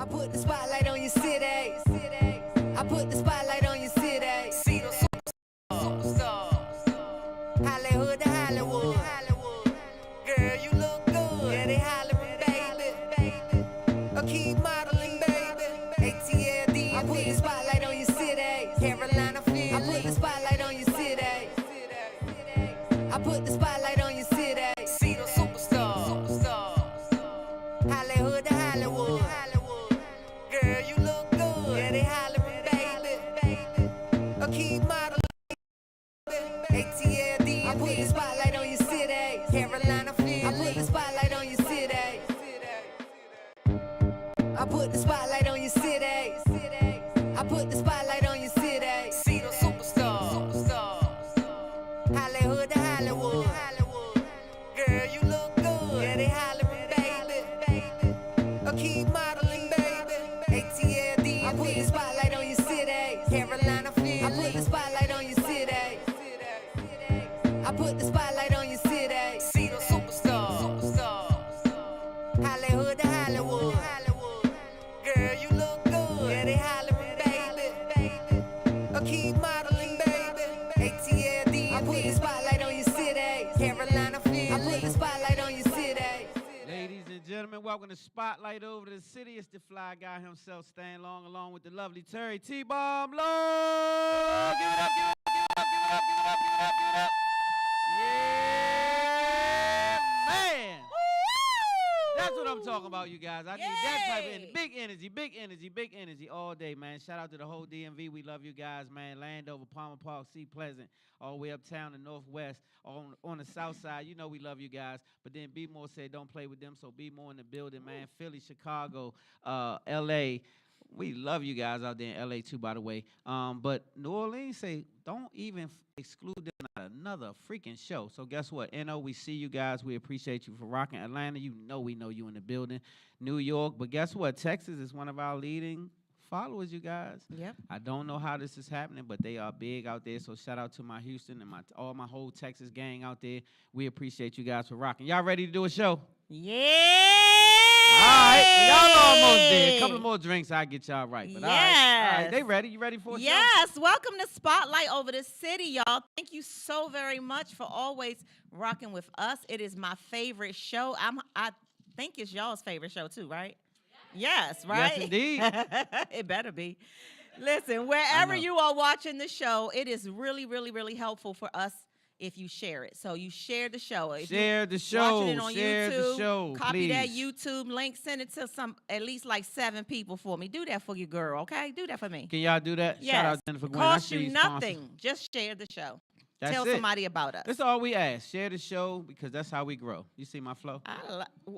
I put the spotlight on your city. I put the spotlight on your city. See those superstars. Hollywood to Hollywood. Girl, you look good. Yeah, they hollering, baby. Keep modeling, baby. ATLD. I put the spotlight on your city. Carolina Philly. I put the spotlight on your city. I put the spotlight on your city. See those superstars. Hollywood to Hollywood. Girl, you look good. Yeah, they hollering, baby. Keep modeling. ATLD. I put the spotlight on your city. Carolina Philly. I put the spotlight on your city. I put the spotlight on your city. I put the spotlight on your city. See those superstars. Hollywood to Hollywood. Girl, you look good. Yeah, they hollering, baby. Keep modeling, baby. ATLD. I put the spotlight on your city. Carolina Philly. I put the spotlight on your city. I put the spotlight on your city. See those superstars. Hollywood to Hollywood. Girl, you look good. Yeah, they hollering, baby. Keep modeling, baby. ATLD. I put the spotlight on your city. Carolina Philly. I put the spotlight on your city. Ladies and gentlemen, welcome to Spotlight Over the City. It's the fly guy himself, staying long, along with the lovely Terry T-Bomb Low. Give it up, give it up, give it up, give it up, give it up, give it up, give it up. Yeah, man. That's what I'm talking about, you guys. I need that type of energy. Big energy, big energy, big energy all day, man. Shout out to the whole DMV. We love you guys, man. Landover, Palmer Park, Sea Pleasant, all the way uptown and Northwest, on the south side. You know we love you guys. But then B More said don't play with them, so be more in the building, man. Philly, Chicago, L.A., we love you guys out there in L.A. too, by the way. But New Orleans say don't even exclude them out of another freaking show. So guess what? NO, we see you guys. We appreciate you for rocking. Atlanta, we know you in the building. New York, but guess what? Texas is one of our leading followers, you guys. Yep. I don't know how this is happening, but they are big out there. So shout out to my Houston and all my whole Texas gang out there. We appreciate you guys for rocking. Y'all ready to do a show? Yeah. All right, y'all almost there. A couple more drinks, I'll get y'all right. But yes. all right, they ready? You ready for a show? Yes, welcome to Spotlight Over the City, y'all. Thank you so very much for always rocking with us. It is my favorite show. I think it's y'all's favorite show too, right? Yes, right? Yes, indeed. It better be. Listen, wherever you are watching the show, it is really, really, really helpful for us if you share it. So you share the show. If share the show. Watching it on share YouTube, the show. Copy please. that YouTube link. Send it to at least like 7 people for me. Do that for your girl, okay? Do that for me. Can y'all do that? Yes. Shout out Jennifer Gwen. Cost you nothing. Just share the show. That's Tell it. somebody about us. That's all we ask. Share the show because that's how we grow. You see my flow?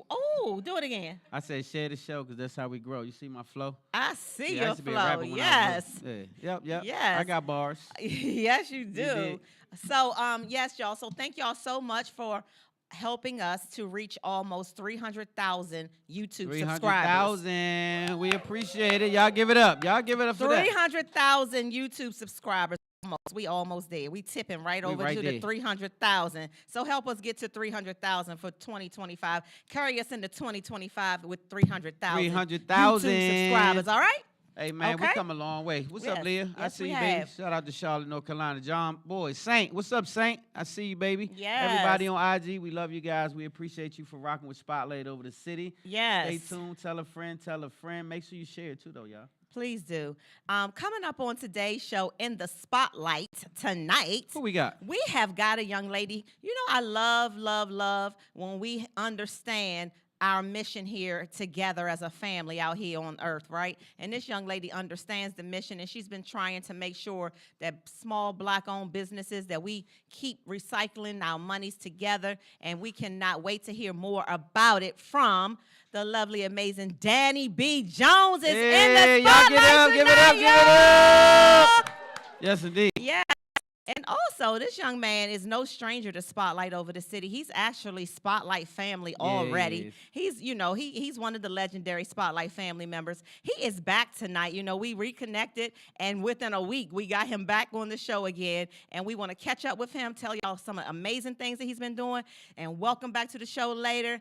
Oh, do it again. I said share the show because that's how we grow. You see my flow? I see I your used to be a rapper flow. when I was Yes. little. Yeah. Yep. Yes. I got bars. Yes, you do. did. So, yes, y'all. So thank y'all so much for helping us to reach almost 300,000 YouTube subscribers. 300,000. We appreciate it. Y'all give it up. Y'all give it up for that. 300,000 YouTube subscribers. We almost there. We tipping right over right to there. the 300,000. So help us get to 300,000 for 2025. Carry us into 2025 with 300,000 300,000 YouTube subscribers. All right? Hey, man, we Okay. come a long way. What's Yes. up, Leah? I Yes, see we you, have. baby. Shout out to Charlotte, North Carolina. John, boy, Saint. What's up, Saint? I see you, baby. Yes. Everybody on IG, we love you guys. We appreciate you for rocking with Spotlight Over the City. Yes. Stay tuned. Tell a friend. Tell a friend. Make sure you share it, too, though, y'all. Please do. Coming up on today's show in the spotlight tonight, Who we got? we have got a young lady. You know, I love when we understand our mission here together as a family out here on earth, right? And this young lady understands the mission, and she's been trying to make sure that small Black-owned businesses, that we keep recycling our monies together, and we cannot wait to hear more about it from the lovely, amazing Danny B. Jones is in the y'all spotlight get up, give it tonight, up, give it up. Yes, indeed. yeah. And also, this young man is no stranger to Spotlight Over the City. He's actually Spotlight family already. Yes. He's one of the legendary Spotlight family members. He is back tonight. You know, we reconnected, and within a week, we got him back on the show again. And we want to catch up with him, tell y'all some amazing things that he's been doing, and welcome back to the show later.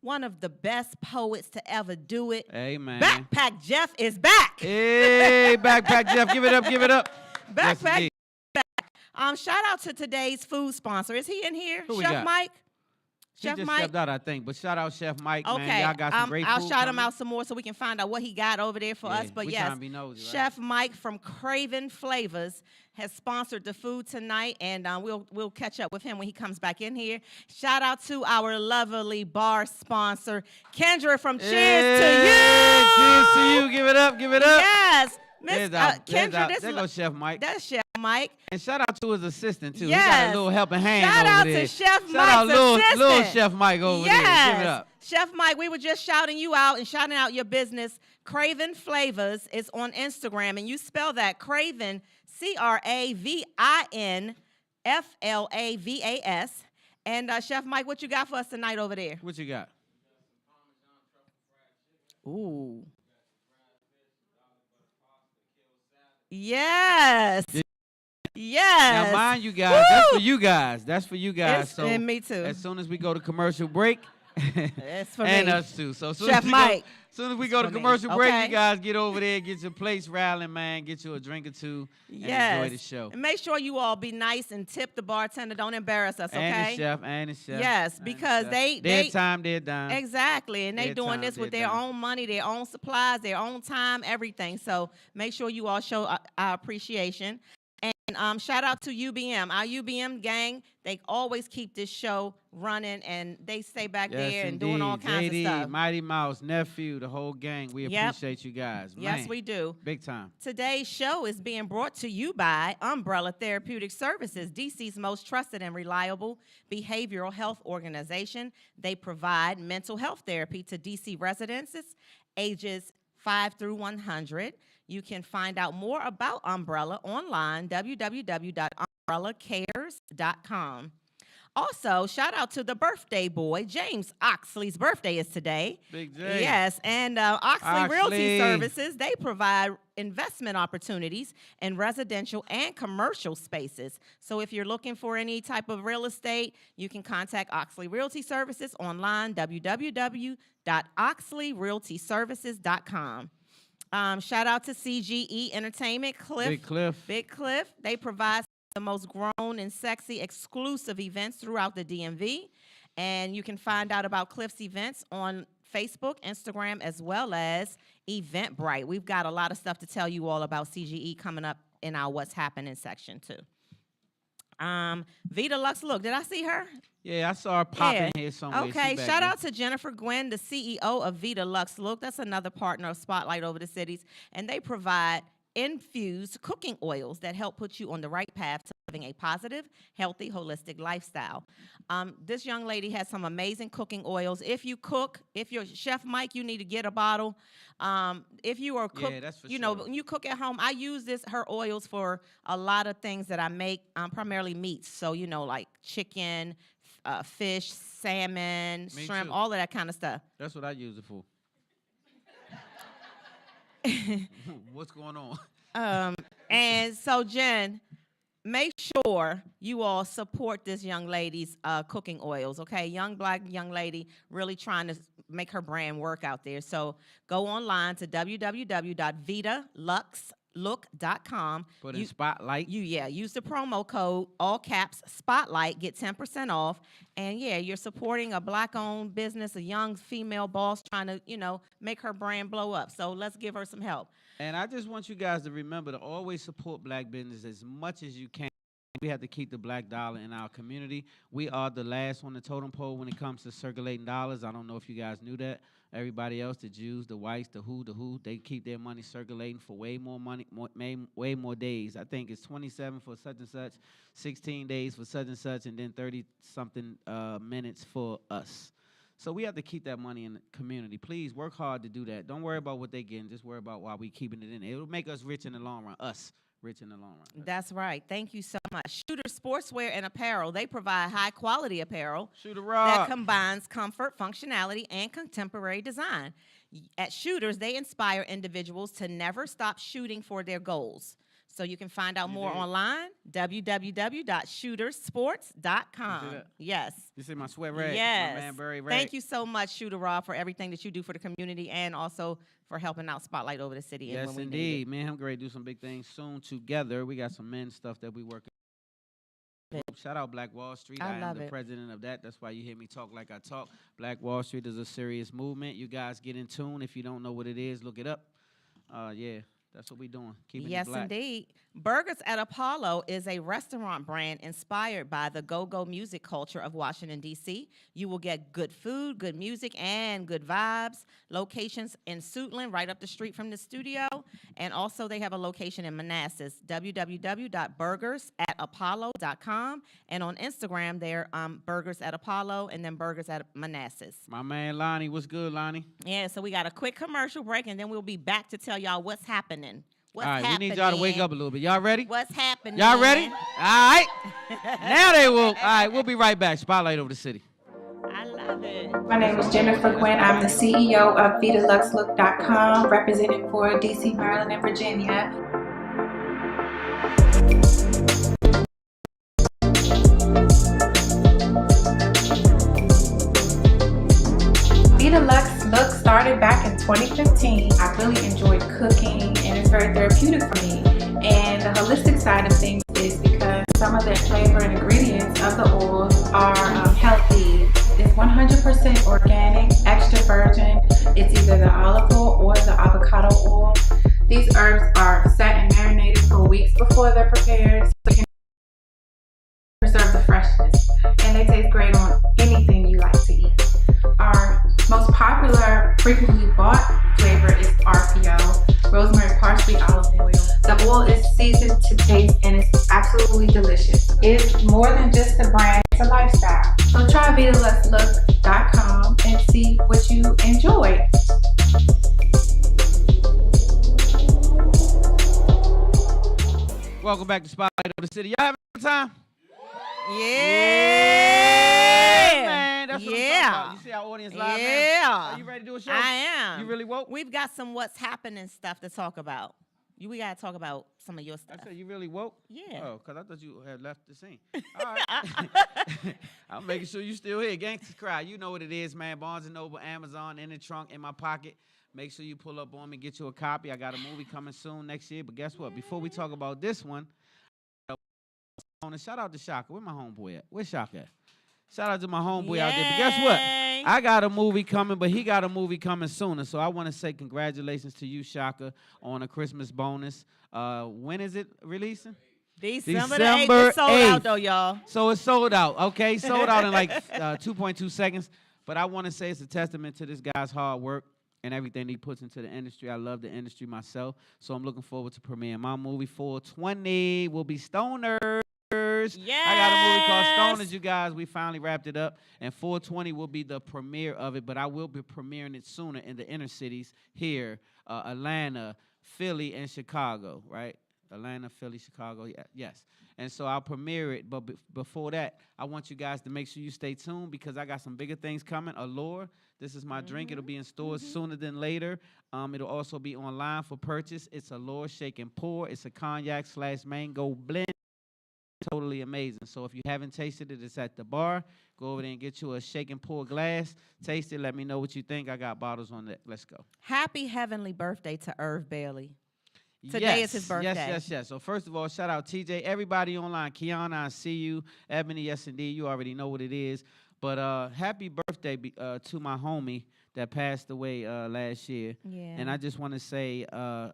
one of the best poets to ever do it. Amen. Backpack Jeff is back. Hey, Backpack Jeff, give it up, give it up. Yes, Backpack. indeed. Shout out to today's food sponsor. Is he in here? Who we Chef got? Mike? He Chef just Mike? stepped out, I think. But shout out Chef Mike, Okay, man. Y'all got some great I'll food shout him coming. out some more so we can find out what he got over there for us. But we yes, tryna be nosy, right? Chef Mike from Craven Flavors has sponsored the food tonight, and we'll catch up with him when he comes back in here. Shout out to our lovely bar sponsor, Kendra from Cheers to You. Cheers to you. Give it up, give it up. Yes, There's Miss out, there's Kendra. out. This There is goes Chef Mike. that's Chef Mike. And shout out to his assistant, too. Yes. He got a little helping hand Shout over out there. to Chef Shout out Mike's assistant. little Chef Mike over there. Give it up. Chef Mike, we were just shouting you out and shouting out your business. Craven Flavors is on Instagram, and you spell that Craven, CravinFlavas. And Chef Mike, what you got for us tonight over there? What you got? Ooh. Yes. Yes. Now, mind you guys, that's for you guys. That's for you guys. It's- and me too. As soon as we go to commercial break, It's for and me. us too. So as soon Chef as we Mike. soon as we go to for me. commercial break, Okay. you guys get over there, get your plates rattling, man. Get you a drink or two, and enjoy the show. And make sure you all be nice and tip the bartender. Don't embarrass us, okay? And the chef, and the chef. Yes, and the because chef. they- their they- time, their dime. Exactly, and they Their doing time, this with their their dime. own money, their own supplies, their own time, everything. So make sure you all show our appreciation. And shout out to UBM, our UBM gang. They always keep this show running, and they stay back Yes, there and indeed. doing all kinds JD, of stuff. Mighty Mouse, nephew, the whole gang. We Yep. appreciate you guys. Yes, Man, we do. Big time. Today's show is being brought to you by Umbrella Therapeutic Services, DC's most trusted and reliable behavioral health organization. They provide mental health therapy to DC residents ages 5 through 100. You can find out more about Umbrella online, www.umbrellacares.com. Also, shout out to the birthday boy, James Oxley's birthday is today. Big J. Yes, and Oxley Realty Oxley. Services, they provide investment opportunities in residential and commercial spaces. So if you're looking for any type of real estate, you can contact Oxley Realty Services online, www.oxleyrealtyservices.com. Shout out to CGE Entertainment, Big Cliff. Big Cliff. They provide the most grown and sexy exclusive events throughout the DMV. And you can find out about Cliff's events on Facebook, Instagram, as well as Eventbrite. We've got a lot of stuff to tell you all about CGE coming up in our What's Happening section, too. Vidaluxlook, did I see her? Yeah, I saw her pop Yeah. in here somewhere. She Okay, back shout there. out to Jennifer Gwynn, the CEO of Vidaluxlook. That's another partner of Spotlight Over the Cities. And they provide infused cooking oils that help put you on the right path to living a positive, healthy, holistic lifestyle. This young lady has some amazing cooking oils. If you cook, if you're Chef Mike, you need to get a bottle. If you are cook, that's for you know, sure. when you cook at home, I use her oils for a lot of things that I make, primarily meats. So, you know, like chicken, fish, salmon, Me shrimp, too. all of that kind of stuff. That's what I use it for. What's going on? And so, Jen, make sure you all support this young lady's cooking oils, okay? Black young lady really trying to make her brand work out there. So go online to www.vidaluxlook.com. Put in Spotlight. Use the promo code, all caps, Spotlight, get 10% off. And yeah, you're supporting a Black-owned business, a young female boss trying to, make her brand blow up. So let's give her some help. And I just want you guys to remember to always support Black business as much as you can. We have to keep the Black dollar in our community. We are the last on the totem pole when it comes to circulating dollars. I don't know if you guys knew that. Everybody else, the Jews, the whites, the who, they keep their money circulating for way more money, way more days. I think it's 27 for such and such, 16 days for such and such, and then 30-something minutes for us. So we have to keep that money in the community. Please work hard to do that. Don't worry about what they're getting. Just worry about why we keeping it in there. It'll make us rich in the long run. Us rich in the long run. That's right. Thank you so much. Shooter Sportswear and Apparel. They provide high-quality apparel Shoot a that rock. combines comfort, functionality, and contemporary design. At Shooters, they inspire individuals to never stop shooting for their goals. So you can find out more did. online, www.shootersports.com. You see that? Yes. You see my sweat rag? Yes. My man, Barry Rag. Thank you so much, Shooter Rob, for everything that you do for the community and also for helping out Spotlight over the city. Yes, when we need indeed. it. Me and him great do some big things soon together. We got some men stuff that we working. Shout out Black Wall Street. I am love the it. president of that. That's why you hear me talk like I talk. Black Wall Street is a serious movement. You guys get in tune. If you don't know what it is, look it up. Yeah, that's what we doing. Keeping it black. Indeed. Burgers at Apollo is a restaurant brand inspired by the go-go music culture of Washington, D.C. You will get good food, good music, and good vibes. Locations in Suitland, right up the street from the studio. And also they have a location in Manassas, www.burgersatapollo.com. And on Instagram, they're Burgers at Apollo and then Burgers at Manassas. My man Lonnie, what's good, Lonnie? Yeah, so we got a quick commercial break, and then we'll be back to tell y'all what's happening. What's All right, happening? we need y'all to wake up a little bit. Y'all ready? What's happening? Y'all ready? All right. Now they will. All right, we'll be right back. Spotlight over the city. I love it. My name is Jennifer Quinn. I'm the CEO of Vidaluxlook.com, representing for DC, Maryland, and Virginia. Vidaluxlook started back in 2015. I really enjoyed cooking, and it's very therapeutic for me. And the holistic side of things is because some of the flavor and ingredients of the oils are healthy. It's 100% organic, extra virgin. It's either the olive oil or the avocado oil. These herbs are set and marinated for weeks before they're prepared, so you can preserve the freshness. And they taste great on anything you like to eat. Our most popular, frequently bought flavor is RPO, rosemary, parsley, olive oil. The oil is seasoned to taste and it's absolutely delicious. It's more than just a brand, it's a lifestyle. So try Vidaluxlook.com and see what you enjoy. Welcome back to Spotlight over the city. Y'all having a good time? Yeah. Man, that's what I'm talking about. You see our audience live now? Yeah. Are you ready to do a show? I am. You really woke? We've got some what's happening stuff to talk about. We got to talk about some of your stuff. I said you really woke? Yeah. Oh, because I thought you had left the scene. All right. I'm making sure you still here. Gangsters Cry. You know what it is, man. Barnes & Noble, Amazon, in the trunk, in my pocket. Make sure you pull up on me, get you a copy. I got a movie coming soon next year. But guess what? Before we talk about this one, shout out to Shaka. Where my homeboy at? Where's Shaka at? Shout out to my homeboy out there. But guess what? I got a movie coming, but he got a movie coming sooner. So I want to say congratulations to you, Shaka, on a Christmas bonus. When is it releasing? December the 8th. It's sold out, though, y'all. So it's sold out, okay? Sold out in like 2.2 seconds. But I want to say it's a testament to this guy's hard work and everything he puts into the industry. I love the industry myself. So I'm looking forward to premiering my movie. 420 will be Stoners. Yes. I got a movie called Stoners, you guys. We finally wrapped it up. And 420 will be the premiere of it, but I will be premiering it sooner in the inner cities here, Atlanta, Philly, and Chicago, right? Atlanta, Philly, Chicago, yeah, yes. And so I'll premiere it, but before that, I want you guys to make sure you stay tuned because I got some bigger things coming. Allure, this is my drink. It'll be in stores sooner than later. It'll also be online for purchase. It's Allure Shake and Pour. It's a cognac/mango blend. Totally amazing. So if you haven't tasted it, it's at the bar. Go over there and get you a shake and pour glass. Taste it. Let me know what you think. I got bottles on that. Let's go. Happy heavenly birthday to Irv Bailey. Today is his birthday. Yes. So first of all, shout out TJ. Everybody online. Kiana, I see you. Ebony, yes indeed. You already know what it is. But happy birthday to my homie that passed away last year. Yeah. And I just want to say, I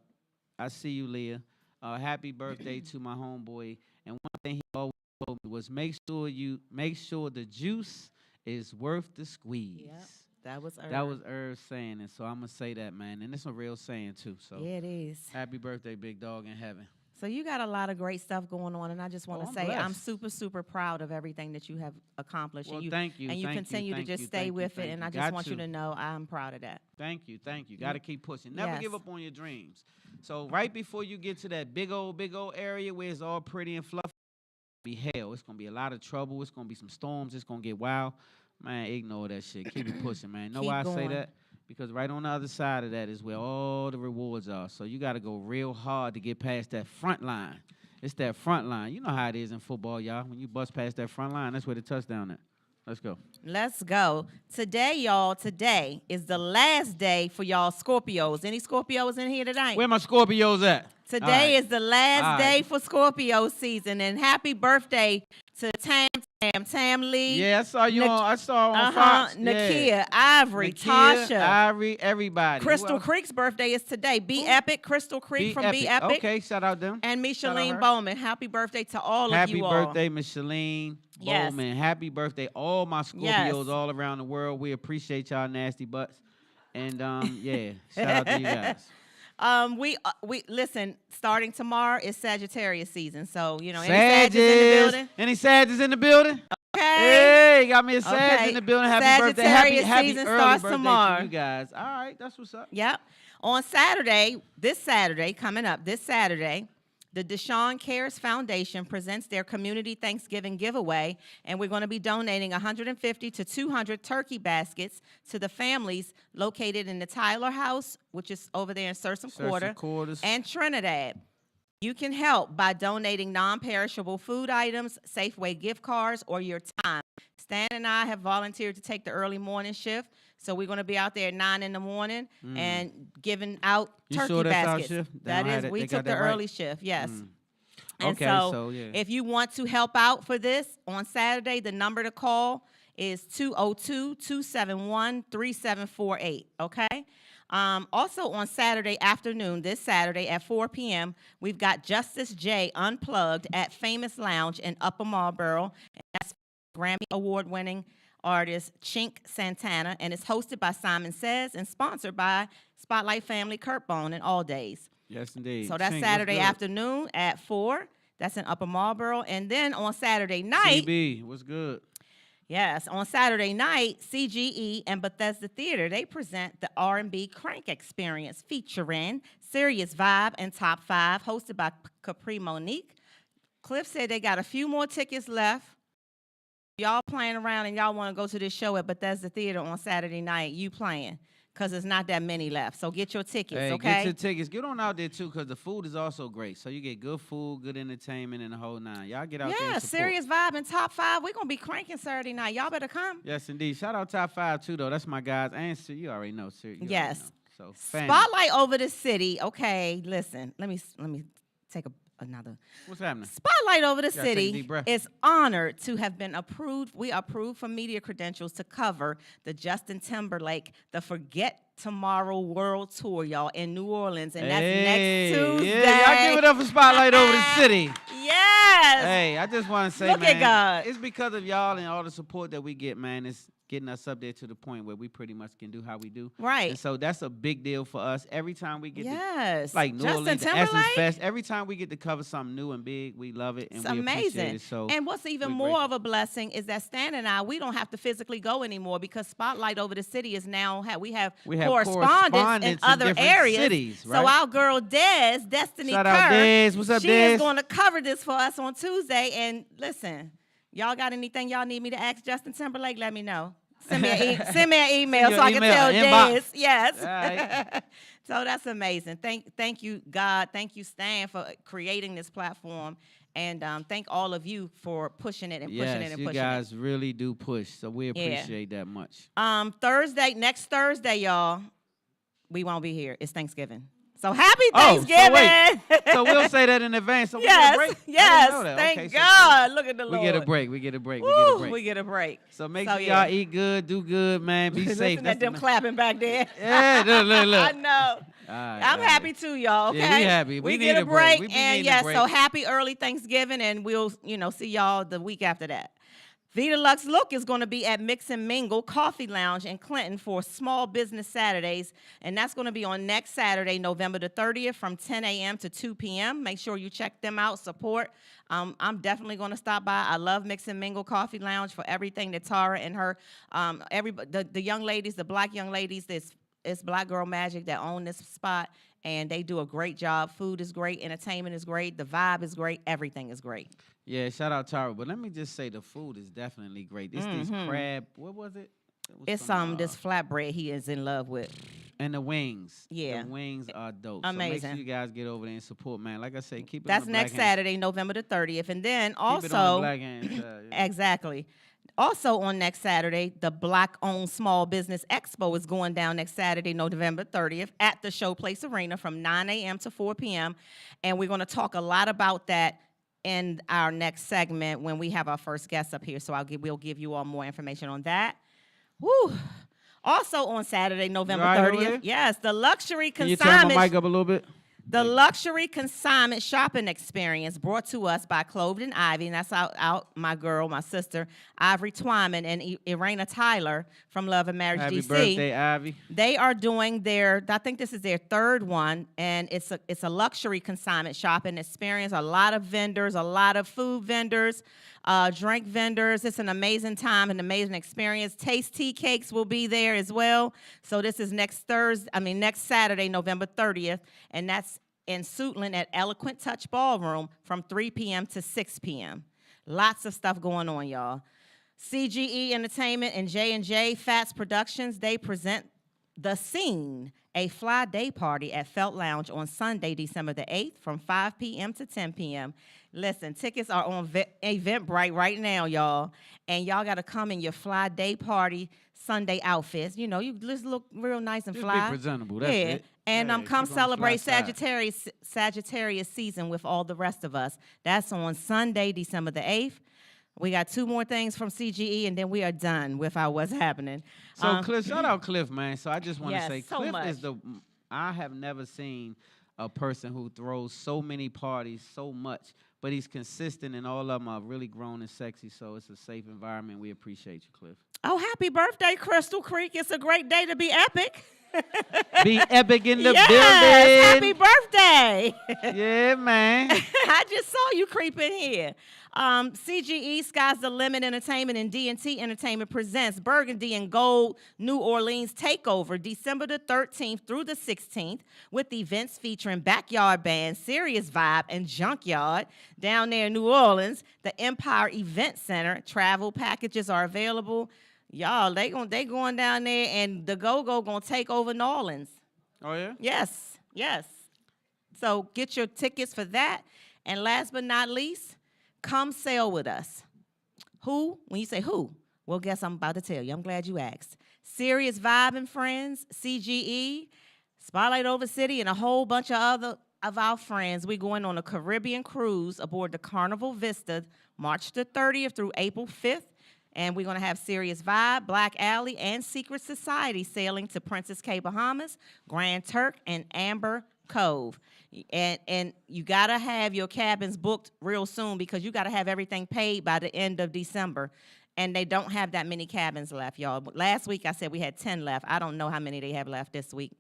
see you, Leah. Happy birthday to my homeboy. And one thing he always told me was make sure the juice is worth the squeeze. Yep, that was Irv. That was Irv saying it, so I'm gonna say that, man. And it's a real saying too. So yeah, it is. Happy birthday, big dog in heaven. So you got a lot of great stuff going on, and I just want to say blessed. I'm super, super proud of everything that you have accomplished. Well, and thank you. And you continue to just stay with it, and I just want you to know I'm proud of that. Thank you. Got to keep pushing. Never give up on your dreams. So right before you get to that big old area where it's all pretty and fluffy, be hell. It's going to be a lot of trouble. It's going to be some storms. It's going to get wild. Man, ignore that shit. Keep it pushing, man. Know why I say that? because right on the other side of that is where all the rewards are. So you got to go real hard to get past that front line. It's that front line. You know how it is in football, y'all. When you bust past that front line, that's where the touchdown is. Let's go. Let's go. Today, y'all, today is the last day for y'all Scorpios. Any Scorpios in here tonight? Where my Scorpios at? Today All is the last All day right. for Scorpio season, and happy birthday to Tam Lee. Yeah, I saw you on Fox. Nakia, Yeah. Ivory, Nakia, Tasha. Ivory, everybody. Who Crystal else? Creek's birthday is today. Be Epic, Crystal Creek from Be Epic. Okay, shout out them. And Shout out Micheline her. Bowman. Happy birthday to all of Happy you all. birthday, Micheline Yes. Bowman. Happy birthday, all my Scorpios Yes. all around the world. We appreciate y'all nasty butts. And yeah, shout out to you guys. We listen. Starting tomorrow is Sagittarius season, so you know any Sages. Sagittarius in the building. Any Sages in the building? Okay. Hey, got me a Sag Okay. in the building. Happy birthday. Sagittarius Happy season early starts birthday tomorrow. to you guys. All right, that's what's up. Yep. On Saturday, this Saturday, coming up, this Saturday, the Deshaun Cares Foundation presents their Community Thanksgiving giveaway, and we're going to be donating 150 to 200 turkey baskets to the families located in the Tyler House, which is over there in Sursum Quarters. and Trinidad. You can help by donating non-perishable food items, Safeway gift cards, or your time. Stan and I have volunteered to take the early morning shift, so we're going to be out there at 9 in the morning and giving out You turkey sure that's our baskets. shift? They That don't have is, it- we they took got the that right? early shift, yes. And Okay, so, so, yeah. if you want to help out for this on Saturday, the number to call is 202-271-3748, okay? Also on Saturday afternoon, this Saturday at 4 p.m., we've got Justice J Unplugged at Famous Lounge in Upper Marlboro. And that's Grammy Award-winning artist Chink Santana, and it's hosted by Simon Says and sponsored by Spotlight Family Kurt Bone and All Days. Yes, indeed. So that's Chink, Saturday what's afternoon at 4. That's in Upper Marlboro. And then on Saturday night, CB, what's good? yes, on Saturday night, CGE and Bethesda Theater, they present the R&B Crank Experience featuring Serious Vibe and Top 5, hosted by Capri Monique. Cliff said they got a few more tickets left. Y'all playing around and y'all want to go to this show at Bethesda Theater on Saturday night, you playing, because there's not that many left. So get your tickets, Hey, okay? get your tickets. Get on out there, too, because the food is also great. So you get good food, good entertainment, and the whole nine. Y'all get out there Yeah, and support. Serious Vibe and Top 5. We're going to be cranking Saturday night. Y'all better come. Yes, indeed. Shout out Top 5, too, though. That's my guys. And Sir, you already know, Sir. You Yes. already know. So, family. Spotlight over the city. Okay, listen. Let me take another. What's happening? Spotlight over the gotta take a city deep breath. is honored to have been approved. We are approved for media credentials to cover the Justin Timberlake, the Forget Tomorrow World Tour, y'all, in New Orleans, and that's next Tuesday. Yeah, y'all give it up for Spotlight over the city. Yes. Hey, I just want to say, Look man, at God. it's because of y'all and all the support that we get, man. It's getting us up there to the point where we pretty much can do how we do. Right. And so that's a big deal for us. Every time we get Yes. to, like New Justin Orleans, the Essence Timberlake? Fest, every time we get to cover something new and big, we love it and It's we appreciate amazing. it. So And what's even we're more grateful. of a blessing is that Stan and I, we don't have to physically go anymore because Spotlight over the city is now, we have correspondents in other different areas. cities, So right? our girl Des, Destiny Shout Kerr, out Des. What's up, she Des? is going to cover this for us on Tuesday. And listen, y'all got anything y'all need me to ask Justin Timberlake? Let me know. Send me an email Send so I your can email, tell inbox. Des. Yes. All right. So that's amazing. Thank you, God. Thank you, Stan, for creating this platform. And thank all of you for pushing it and pushing it Yes, and you pushing guys really do push. So we Yeah. appreciate that much. it. Next Thursday, y'all, we won't be here. It's Thanksgiving. So happy Oh, so Thanksgiving. So we'll say that in advance. So we get a Yes, break? I didn't yes. know that. Thank Okay, so God. Look at the We Lord. get a break. We get a break. We get Woo, a break. we get a break. So make So, sure yeah. y'all eat good, do good, man. Be safe. Listen That's at them the- clapping back there. Yeah, look. I know. All right, I'm all right. happy too, y'all. Okay, Yeah, we happy. We get need a a break. break, We be and needing a yes, break. so happy early Thanksgiving, and we'll see y'all the week after that. Vidaluxlook is going to be at Mix and Mingle Coffee Lounge in Clinton for Small Business Saturdays, and that's going to be on next Saturday, November the 30th, from 10 a.m. to 2 p.m. Make sure you check them out, support. I'm definitely going to stop by. I love Mix and Mingle Coffee Lounge for everything that Tara and her, the young ladies, the black young ladies, it's Black Girl Magic that own this spot, and they do a great job. Food is great, entertainment is great, the vibe is great, everything is great. Yeah, shout out Tara. But let me just say the food is definitely great. It's this crab. What was it? It's this flatbread he is in love with. And the wings. Yeah. The wings are dope. Amazing. So make sure you guys get over there and support, man. Like I say, keep it That's on the black next Saturday, November the 30th. And then also, keep it on the black hand side, yeah. Exactly. Also on next Saturday, the Black-owned Small Business Expo is going down next Saturday, November 30th at the Showplace Arena from 9 a.m. to 4 p.m. And we're going to talk a lot about that in our next segment when we have our first guest up here. So we'll give you all more information on that. Woo! Also on Saturday, November 30th, yes, the luxury consignment. Can you turn my mic up a little bit? The luxury consignment shopping experience brought to us by Clovid and Ivy, and that's out my girl, my sister, Ivory Twyman and Irena Tyler from Love and Marriage Happy DC. birthday, Ivy. They are doing I think this is their third one, and it's a luxury consignment shopping experience. A lot of vendors, a lot of food vendors, drink vendors. It's an amazing time, an amazing experience. Taste Tea Cakes will be there as well. So this is next Saturday, November 30th, and that's in Suitland at Eloquent Touch Ballroom from 3 p.m. to 6 p.m. Lots of stuff going on, y'all. CGE Entertainment and J&J Fats Productions, they present The Scene, a fly day party at Felt Lounge on Sunday, December the 8th from 5 p.m. to 10 p.m. Listen, tickets are on Eventbrite right now, y'all. And y'all got to come in your fly day party Sunday outfits. You know, you just look real nice and fly. Just be presentable, that's it. And come celebrate Sagittarius season with all the rest of us. That's on Sunday, December the 8th. We got 2 more things from CGE, and then we are done with our What's Happening. So, Cliff, shout out Cliff, man. So I just want to say, so Cliff much. I have never seen a person who throws so many parties so much, but he's consistent, and all of them are really grown and sexy, so it's a safe environment. We appreciate you, Cliff. Oh, happy birthday, Crystal Creek. It's a great day to be epic. Be epic in the yes, building. Happy birthday. Yeah, man. I just saw you creep in here. CGE, Sky's the Limit Entertainment, and D&T Entertainment presents Burgundy and Gold New Orleans Takeover, December the 13th through the 16th, with events featuring Backyard Band, Serious Vibe, and Junkyard down there in New Orleans. The Empire Event Center. Travel packages are available. Y'all, they going down there, and the Go-Go gonna take over New Orleans. Oh, yeah? Yes. So get your tickets for that. And last but not least, come sail with us. Who? When you say who, well, guess I'm about to tell you. I'm glad you asked. Serious Vibe and Friends, CGE, Spotlight Over City, and a whole bunch of other of our friends. We're going on a Caribbean cruise aboard the Carnival Vista, March the 30th through April 5th. And we're going to have Serious Vibe, Black Alley, and Secret Society sailing to Princess Cay, Bahamas, Grand Turk, and Amber Cove. And you got to have your cabins booked real soon because you got to have everything paid by the end of December. And they don't have that many cabins left, y'all. Last week I said we had 10 left. I don't know how many they have left this week.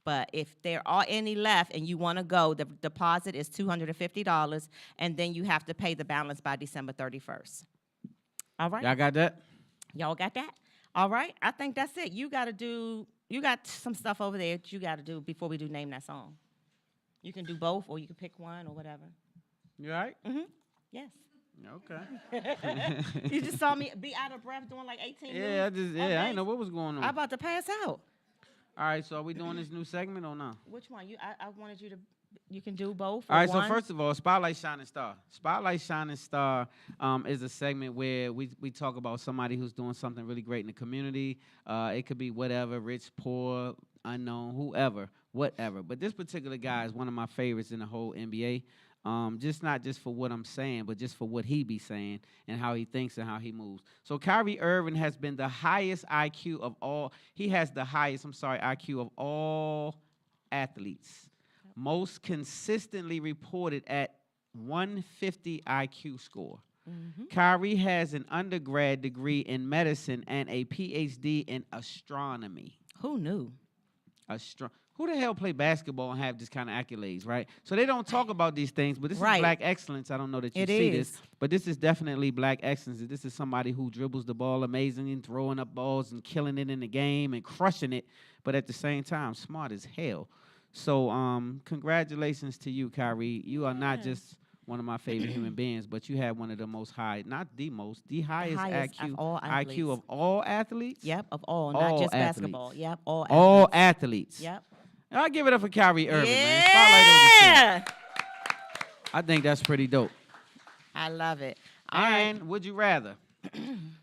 But if there are any left and you want to go, the deposit is $250, and then you have to pay the balance by December 31st. All right. Y'all got that? Y'all got that? All right. I think that's it. You got some stuff over there that you got to do before we do Name That Song. You can do both, or you can pick one, or whatever. You all right? Mm-hmm. Yes. Okay. You just saw me be out of breath doing like 18 minutes. I didn't know what was going on. I'm about to pass out. All right, so are we doing this new segment or not? Which one? I wanted you to. You can do both. All right, one. so first of all, Spotlight Shining Star. Spotlight Shining Star is a segment where we talk about somebody who's doing something really great in the community. It could be whatever, rich, poor, unknown, whoever, whatever. But this particular guy is one of my favorites in the whole NBA. Not just for what I'm saying, but just for what he be saying and how he thinks and how he moves. So Kyrie Irving has been the highest IQ of all. He has the highest, IQ of all athletes. Most consistently reported at 150 IQ score. Mm-hmm. Kyrie has an undergrad degree in medicine and a PhD in astronomy. Who knew? Who the hell play basketball and have this kind of accolades, right? So they don't talk about these things, but this is black excellence. I don't know that you see this, but this is definitely black excellence. This is somebody who dribbles the ball amazing and throwing up balls and killing it in the game and crushing it, but at the same time, smart as hell. So congratulations to you, Kyrie. You are not just one of my favorite human beings, but you had one of the most not the most, the highest, highest of all IQ of athletes. all athletes. Yep, of all, All not just athletes. basketball. Yep, all All athletes. athletes. Yep. I'll give it up for Kyrie Irving, man. Spotlight on the Yeah. I think that's pretty dope. I love it. All right. And Would You Rather?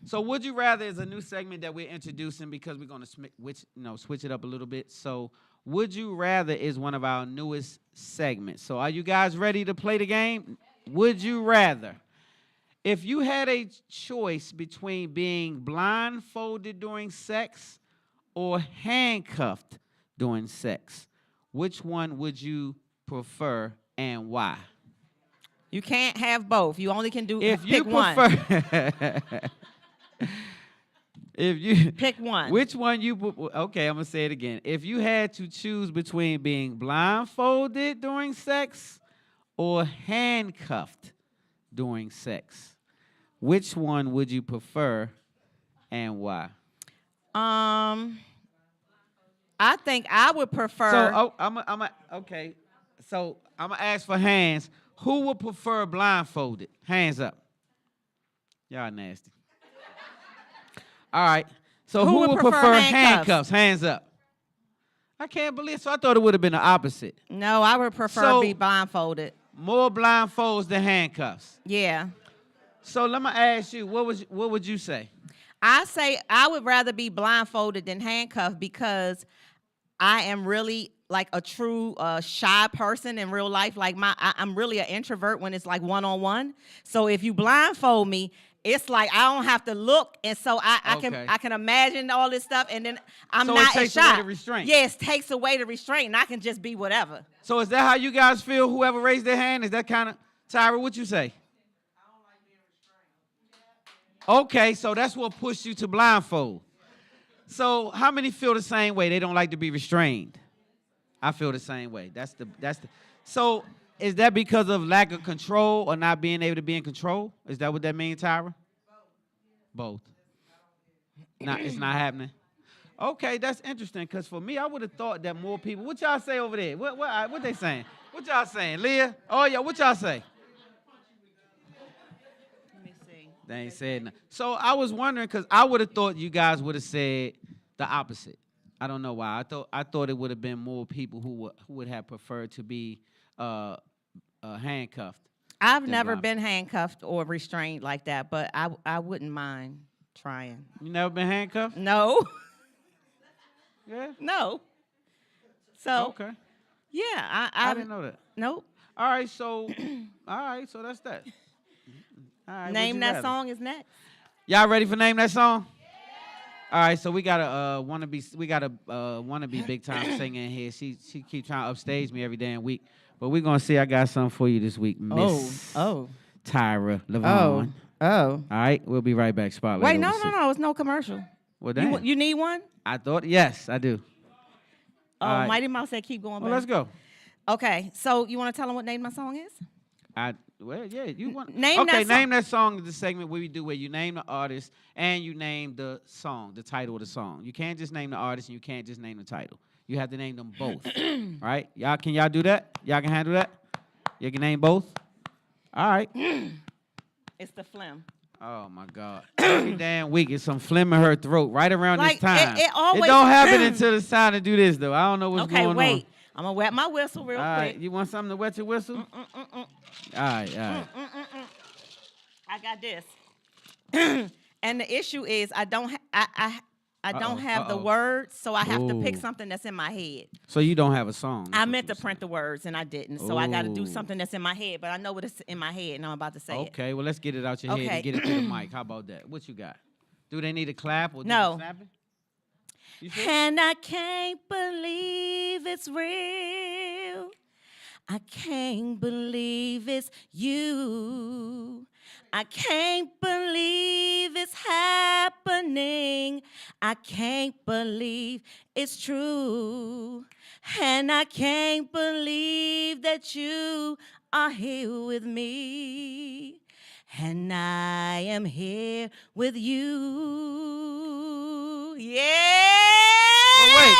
So Would You Rather is a new segment that we're introducing because we're going to switch it up a little bit. So Would You Rather is one of our newest segments. So are you guys ready to play the game? Would you rather? If you had a choice between being blindfolded during sex or handcuffed during sex, which one would you prefer and why? You can't have both. You only can If you pick one. prefer, if you Pick one. which one okay, I'm gonna say it again. If you had to choose between being blindfolded during sex or handcuffed during sex, which one would you prefer and why? I think I would prefer. So okay. So I'm gonna ask for hands. Who would prefer blindfolded? Hands up. Y'all nasty. All right. So who would prefer handcuffs? Hands up. I can't believe. So I thought it would have been the opposite. No, I would prefer So- to be blindfolded. More blindfolds than handcuffs. Yeah. So let me ask you, what would you say? I say I would rather be blindfolded than handcuffed because I am really like a true shy person in real life. Like I'm really an introvert when it's like one-on-one. So if you blindfold me, it's like I don't have to look, and so I can imagine all this stuff, and then I'm So it not takes as shy. away the restraint. Yes, takes away the restraint, and I can just be whatever. So is that how you guys feel? Whoever raised their hand, is that kind of Tyra? What you say? Okay, so that's what pushed you to blindfold. So how many feel the same way? They don't like to be restrained. I feel the same way. That's the. So is that because of lack of control or not being able to be in control? Is that what that means, Tyra? Both. It's not happening. Okay, that's interesting. Cause for me, I would have thought that more people. What y'all say over there? What they saying? What y'all saying, Leah? Oh yeah, what y'all say? Let me see. They ain't said nothing. So I was wondering, because I would have thought you guys would have said the opposite. I don't know why. I thought it would have been more people who would have preferred to be handcuffed. I've never been handcuffed or restrained like that, but I wouldn't mind trying. You never been handcuffed? No. Yeah. No. So Okay. yeah, I didn't know that. Nope. All right, so that's that. All right, Name would you that rather? song is next. Y'all ready for name that song? All right, so we got a wannabe big time singer in here. She keep trying to upstage me every damn week, but we're gonna see. I got something for you this week, Miss Tyra Levon. Oh. All right, we'll be right back. Spotlight. Wait, no, it's no commercial. Well, damn. You need one? I thought yes, I do. Oh, All right. Mighty Mouse said keep going. Well, back. let's go. Okay, so you want to tell them what name my song is? You want Name that song. name that song is the segment where you name the artist and you name the song, the title of the song. You can't just name the artist and you can't just name the title. You have to name them both. Right? Can y'all do that? Y'all can handle that? You can name both? All right. It's the phlegm. Oh my God. Every damn week it's some phlegm in her throat right around Like, this time. it always- don't happen until it's time to do this though. I don't know what's going on. Okay, wait. I'm gonna wet my whistle real All right. quick. You want something to wet your whistle? All right. I got this. And the issue is I don't have the words, so I have to pick Ooh. something that's in my head. So you don't have a song. I meant to print the words and I didn't, so I got to do Ooh. something that's in my head. But I know what it's in my head, and I'm about to say it. Okay, well, let's get it out your head Okay. and get it to the mic. How about that? What you got? Do they need a clap or do No. some snapping? You sure? And I can't believe it's real. I can't believe it's you. I can't believe it's happening. I can't believe it's true. And I can't believe that you are here with me. And I am here with you. Yeah. Well, wait.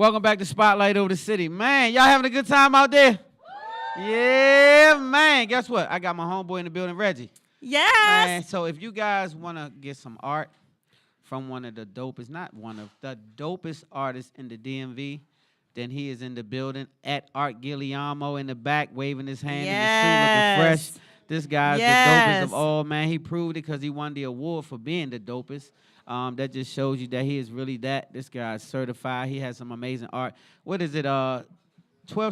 Welcome back to Spotlight Over the City. Man, y'all having a good time out there? Yeah, man. Guess what? I got my homeboy in the building, Reggie. Yes. Man, so if you guys want to get some art from one of the dopest, not one of the dopest artists in the DMV, then he is in the building at Art Guillermo in the back, waving his hand in the shoe, looking fresh. This guy's the dopest of all, man. He proved it because he won the award for being the dopest. That just shows you that he is really that. This guy's certified. He has some amazing art. What is it? 12th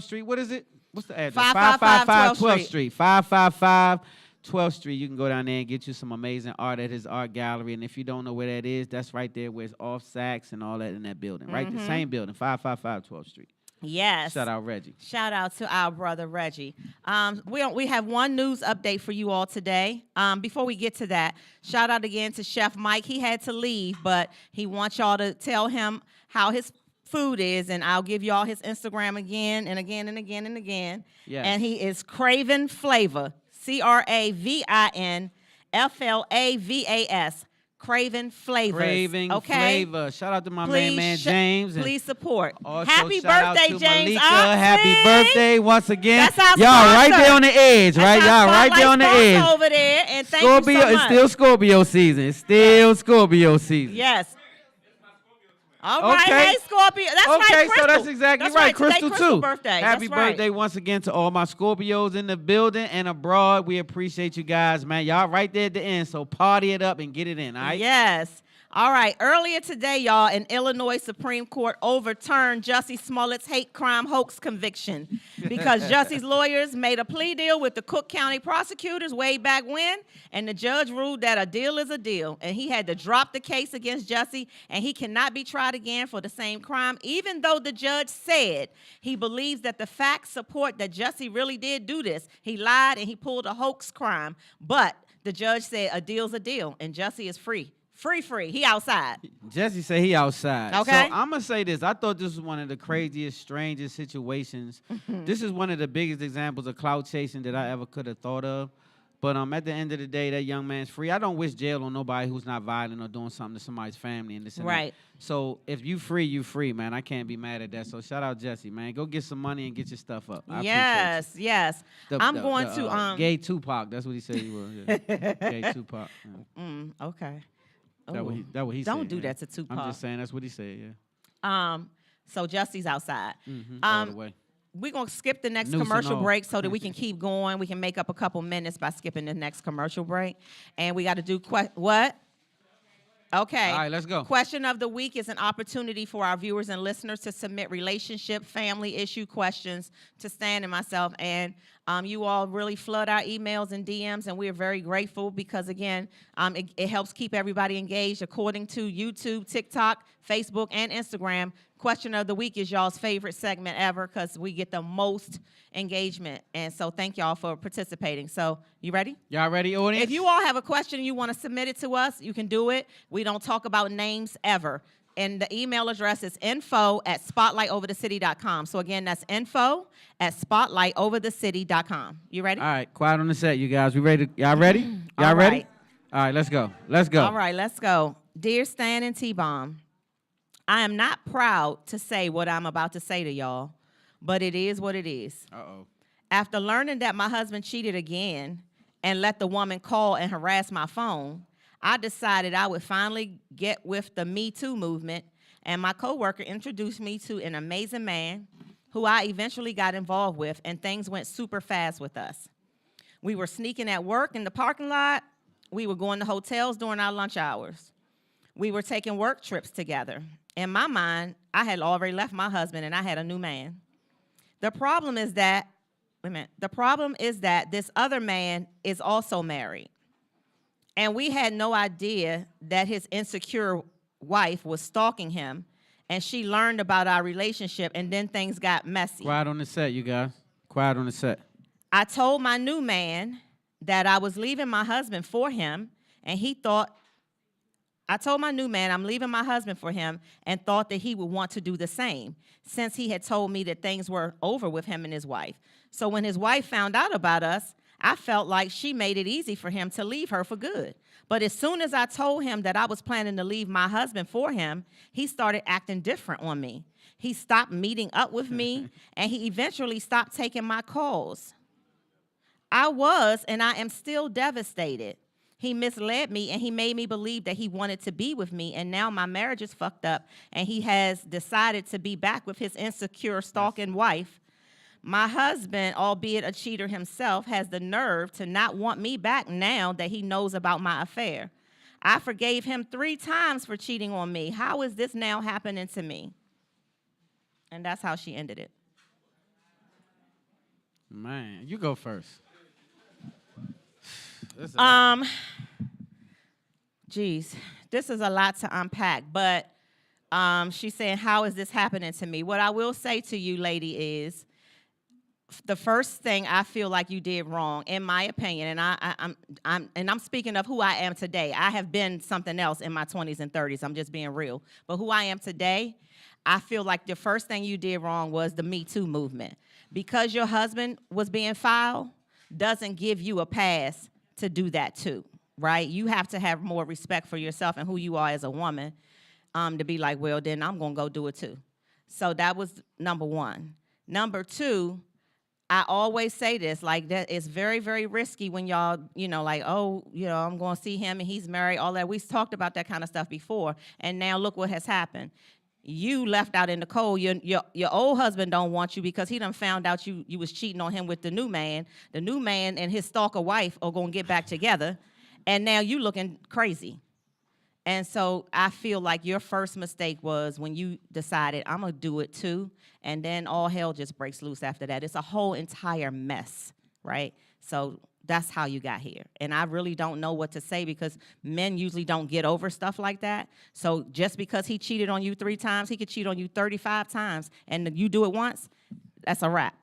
Street? What is it? What's the address? 555 12th Street. 555 12th Street. You can go down there and get you some amazing art at his art gallery. And if you don't know where that is, that's right there where it's off Saks and all that in that building. Right? The same building, 555 12th Street. Yes. Shout out Reggie. Shout out to our brother Reggie. We have one news update for you all today. Before we get to that, shout out again to Chef Mike. He had to leave, but he wants y'all to tell him how his food is, and I'll give y'all his Instagram again and again and again and again. Yes. And he is Cravin Flavor, CravinFlavas. Cravin Flavors. Craving Flavor. Shout out to my man James. And please support. also Happy shout out birthday, to James. Malika. Happy birthday once again. That's our y'all right sponsor. there on the edge, right? Y'all right there on the edge. Over there, and thank Scorpio, you so much. it's still Scorpio season. It's still Scorpio season. Yes. All right, Okay. hey Scorpio. That's right, Okay, Crystal. so that's exactly right. Today, Crystal Crystal too. birthday. Happy That's right. birthday once again to all my Scorpios in the building and abroad. We appreciate you guys, man. Y'all right there at the end, so party it up and get it in, all right? Yes. All right. Earlier today, y'all, an Illinois Supreme Court overturned Jussie Smollett's hate crime hoax conviction because Jussie's lawyers made a plea deal with the Cook County prosecutors way back when, and the judge ruled that a deal is a deal, and he had to drop the case against Jussie, and he cannot be tried again for the same crime, even though the judge said he believes that the facts support that Jussie really did do this. He lied and he pulled a hoax crime, but the judge said a deal's a deal, and Jussie is free. Free. He outside. Jesse said he outside. Okay. So I'm going to say this. I thought this was one of the craziest, strangest situations. This is one of the biggest examples of clout chasing that I ever could have thought of. But at the end of the day, that young man's free. I don't wish jail on nobody who's not violent or doing something to somebody's family and this and Right. that. So if you free, you free, man. I can't be mad at that. So shout out Jesse, man. Go get some money and get your stuff up. I Yes. I'm going to Gay Tupac. That's what he said he was. Yeah. Gay Tupac. Yeah. Okay. That what he said. Don't do yeah. that to Tupac. I'm just saying that's what he said, yeah. So Jussie's outside. All the way. We're going to skip the next Noose and commercial all. break so that we can keep going. We can make up a couple minutes by skipping the next commercial break. And we got to do what? Okay. All right, let's go. Question of the week is an opportunity for our viewers and listeners to submit relationship, family issue questions to Stan and myself. And you all really flood our emails and DMs, and we are very grateful because, again, it helps keep everybody engaged. According to YouTube, TikTok, Facebook, and Instagram, Question of the Week is y'all's favorite segment ever because we get the most engagement. And so thank y'all for participating. So you ready? Y'all ready, audience? If you all have a question and you want to submit it to us, you can do it. We don't talk about names ever. And the email address is info@spotlightoverthecity.com. So again, that's info@spotlightoverthecity.com. You ready? All right, quiet on the set, you guys. We ready? Y'all ready? Y'all ready? right. All right, let's go. Let's go. All right, let's go. Dear Stan and T-Bomb, I am not proud to say what I'm about to say to y'all, but it is what it is. Uh-oh. After learning that my husband cheated again and let the woman call and harass my phone, I decided I would finally get with the Me Too movement, and my coworker introduced me to an amazing man who I eventually got involved with, and things went super fast with us. We were sneaking at work in the parking lot. We were going to hotels during our lunch hours. We were taking work trips together. In my mind, I had already left my husband and I had a new man. The problem is that this other man is also married. And we had no idea that his insecure wife was stalking him, and she learned about our relationship, and then things got messy. Quiet on the set, you guys. Quiet on the set. I told my new man that I was leaving my husband for him, and I told my new man I'm leaving my husband for him and thought that he would want to do the same since he had told me that things were over with him and his wife. So when his wife found out about us, I felt like she made it easy for him to leave her for good. But as soon as I told him that I was planning to leave my husband for him, he started acting different on me. He stopped meeting up with me, and he eventually stopped taking my calls. I was, and I am still devastated. He misled me, and he made me believe that he wanted to be with me, and now my marriage is fucked up, and he has decided to be back with his insecure, stalking wife. My husband, albeit a cheater himself, has the nerve to not want me back now that he knows about my affair. I forgave him 3 times for cheating on me. How is this now happening to me? And that's how she ended it. Man, you go first. Geez, this is a lot to unpack, but she's saying, how is this happening to me? What I will say to you, lady, is the first thing I feel like you did wrong, in my opinion, and I'm speaking of who I am today. I have been something else in my 20s and 30s. I'm just being real. But who I am today, I feel like the first thing you did wrong was the Me Too movement. Because your husband was being foul doesn't give you a pass to do that too, right? You have to have more respect for yourself and who you are as a woman to be like, well, then I'm going to go do it too. So that was number one. Number two, I always say this, like, that it's very, very risky when y'all, like, oh, I'm going to see him and he's married, all that. We've talked about that kind of stuff before, and now look what has happened. You left out in the cold. Your old husband don't want you because he done found out you was cheating on him with the new man. The new man and his stalker wife are going to get back together, and now you looking crazy. And so I feel like your first mistake was when you decided, I'm going to do it too, and then all hell just breaks loose after that. It's a whole entire mess, right? So that's how you got here. And I really don't know what to say because men usually don't get over stuff like that. So just because he cheated on you 3 times, he could cheat on you 35 times, and you do it once, that's a wrap.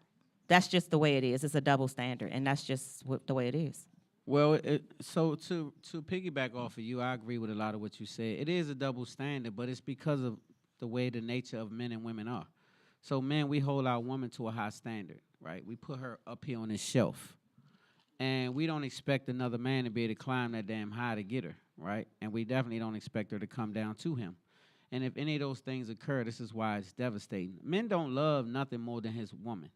That's just the way it is. It's a double standard, and that's just the way it is. Well, so to piggyback off of you, I agree with a lot of what you said. It is a double standard, but it's because of the way the nature of men and women are. So men, we hold our woman to a high standard, right? We put her up here on this shelf. And we don't expect another man to be able to climb that damn high to get her, right? And we definitely don't expect her to come down to him. And if any of those things occur, this is why it's devastating. Men don't love nothing more than his woman.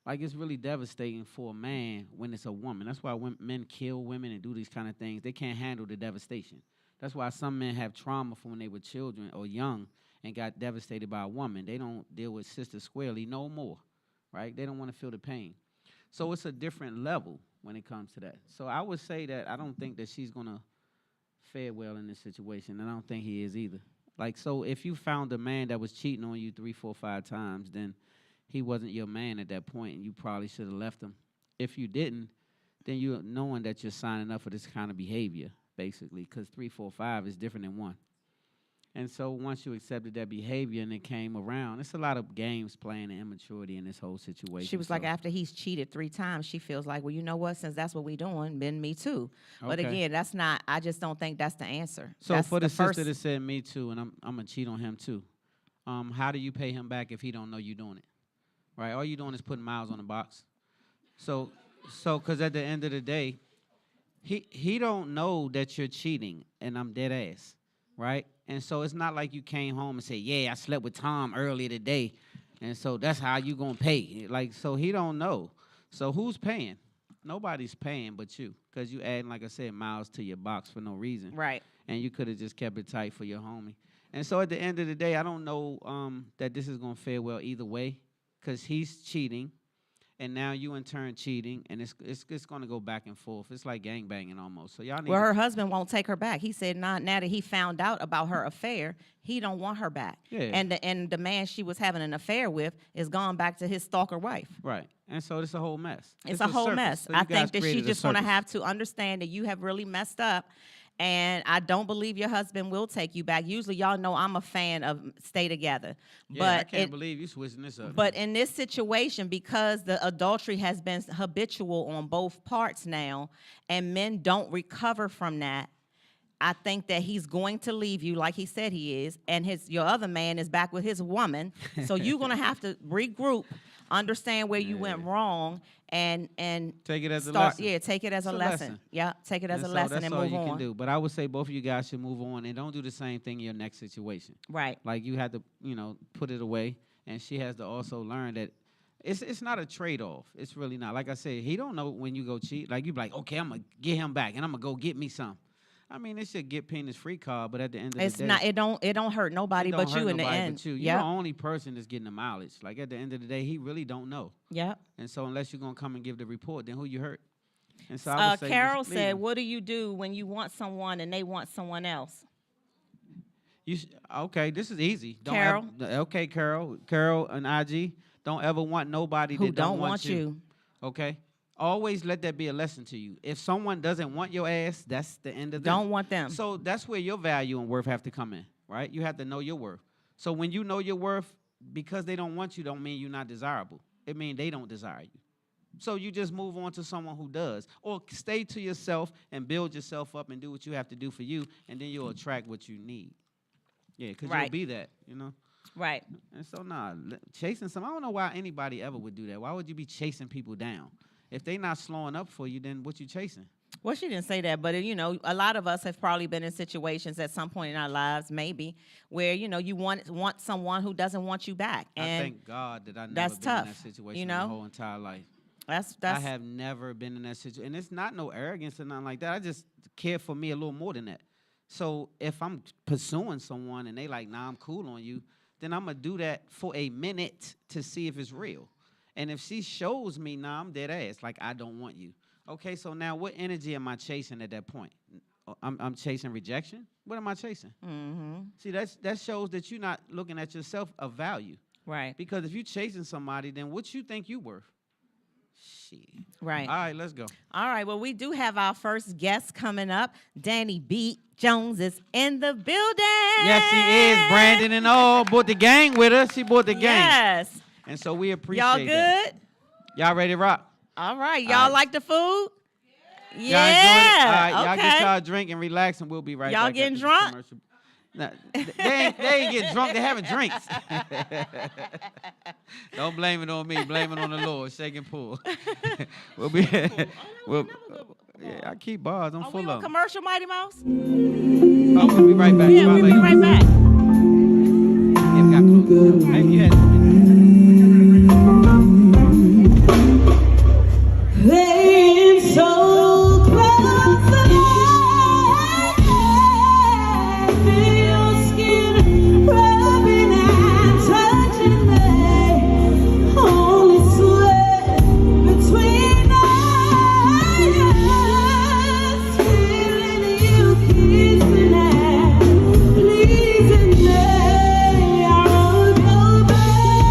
Like, it's really devastating for a man when it's a woman. That's why when men kill women and do these kind of things. They can't handle the devastation. That's why some men have trauma from when they were children or young and got devastated by a woman. They don't deal with sisters squarely no more, right? They don't want to feel the pain. So it's a different level when it comes to that. So I would say that I don't think that she's going to fare well in this situation, and I don't think he is either. Like, so if you found a man that was cheating on you 3, 4, 5 times, then he wasn't your man at that point, and you probably should have left him. If you didn't, then you're knowing that you're signing up for this kind of behavior, basically, because 3, 4, 5 is different than 1. And so once you accepted that behavior and it came around, it's a lot of games playing and immaturity in this whole situation. She was like, after he's cheated 3 times, she feels like, well, you know what? Since that's what we doing, then me too. Okay. But again, that's not, I just don't think that's the answer. So that's for the sister that said me too, and I'm going to cheat on him too, how do you pay him back if he don't know you doing it? Right? All you doing is putting miles on the box. So because at the end of the day, he don't know that you're cheating, and I'm dead ass, right? And so it's not like you came home and said, yeah, I slept with Tom earlier today, and so that's how you going to pay. Like, so he don't know. So who's paying? Nobody's paying but you, because you adding, like I said, miles to your box for no reason. Right. And you could have just kept it tight for your homie. And so at the end of the day, I don't know that this is going to fare well either way, because he's cheating, and now you in turn cheating, and it's going to go back and forth. It's like gangbanging almost. So y'all need. Well, her husband won't take her back. He said, now that he found out about her affair, he don't want her back. Yeah. And the man she was having an affair with is gone back to his stalker wife. Right. And so it's a whole mess. It's a whole mess. So I think that she's just going to have to understand that you have really messed up. And I don't believe your husband will take you back. Usually, y'all know I'm a fan of stay together. Yeah, but I can't believe you switching this up. But in this situation, because the adultery has been habitual on both parts now, and men don't recover from that, I think that he's going to leave you like he said he is, and your other man is back with his woman. So you're gonna have to regroup, understand where you went wrong, and take it as a lesson. Yeah, take it as a lesson. Yeah, take it as a lesson that's and all move you on. can do. But I would say both of you guys should move on and don't do the same thing in your next situation. Right. Like you have to, put it away, and she has to also learn that it's not a trade-off. It's really not. Like I said, he don't know when you go cheat. Like you be like, okay, I'm gonna get him back, and I'm gonna go get me some. I mean, it should get penis free card, but at the end of the day, It's not. It don't hurt nobody but you in the end. You're the only person that's getting the mileage. Like at the end of the day, he really don't know. Yeah. And so unless you're gonna come and give the report, then who you hurt? And so I would say Carol said, "What do you do when you want someone and they want someone else?" Okay, this is easy. Carol. Carol and IG, don't ever want nobody who that don't want you. Okay. Always let that be a lesson to you. If someone doesn't want your ass, that's the end of them. Don't want them. So that's where your value and worth have to come in, right? You have to know your worth. So when you know your worth, because they don't want you don't mean you're not desirable. It means they don't desire you. So you just move on to someone who does. Or stay to yourself and build yourself up and do what you have to do for you, and then you'll attract what you need. Yeah, because you'll be that, Right. And so, chasing some, I don't know why anybody ever would do that. Why would you be chasing people down? If they not slowing up for you, then what you chasing? Well, she didn't say that, but a lot of us have probably been in situations at some point in our lives, maybe, where you want someone who doesn't want you back. And I thank God that I never that's been tough, in that situation my whole entire life. That's I have never been in that situation, and it's not no arrogance or nothing like that. I just care for me a little more than that. So if I'm pursuing someone and they like, nah, I'm cool on you, then I'm gonna do that for a minute to see if it's real. And if she shows me, nah, I'm dead ass, like I don't want you. Okay, so now what energy am I chasing at that point? I'm chasing rejection? What am I chasing? Mm-hmm. See, that shows that you're not looking at yourself of value. Right. Because if you're chasing somebody, then what you think you worth? Shit. Right. All right, let's go. All right, well, we do have our first guest coming up. Danielle B. Jones is in the building. Yes, she is. Brandon and all brought the gang with her. She brought the gang. Yes. And so we appreciate Y'all good? that. Y'all ready to rock? All right. Y'all like the food? Yeah. Y'all enjoy it? All right, okay. y'all get y'all drink and relax, and we'll be right back. Y'all getting drunk? Nah, they ain't getting drunk. They having drinks. Don't blame it on me. Blame it on the Lord. Shake and pull. We'll be. I keep bars. I'm full we of on them. commercial, Mighty Mouse? Oh, we'll be right back. Yeah, we'll be right back. Yeah, we got close. Maybe you had Playing so close to feel your skin rubbing and touching me. Only sweat between us, feeling you kissing and pleasing me. I wanna go back.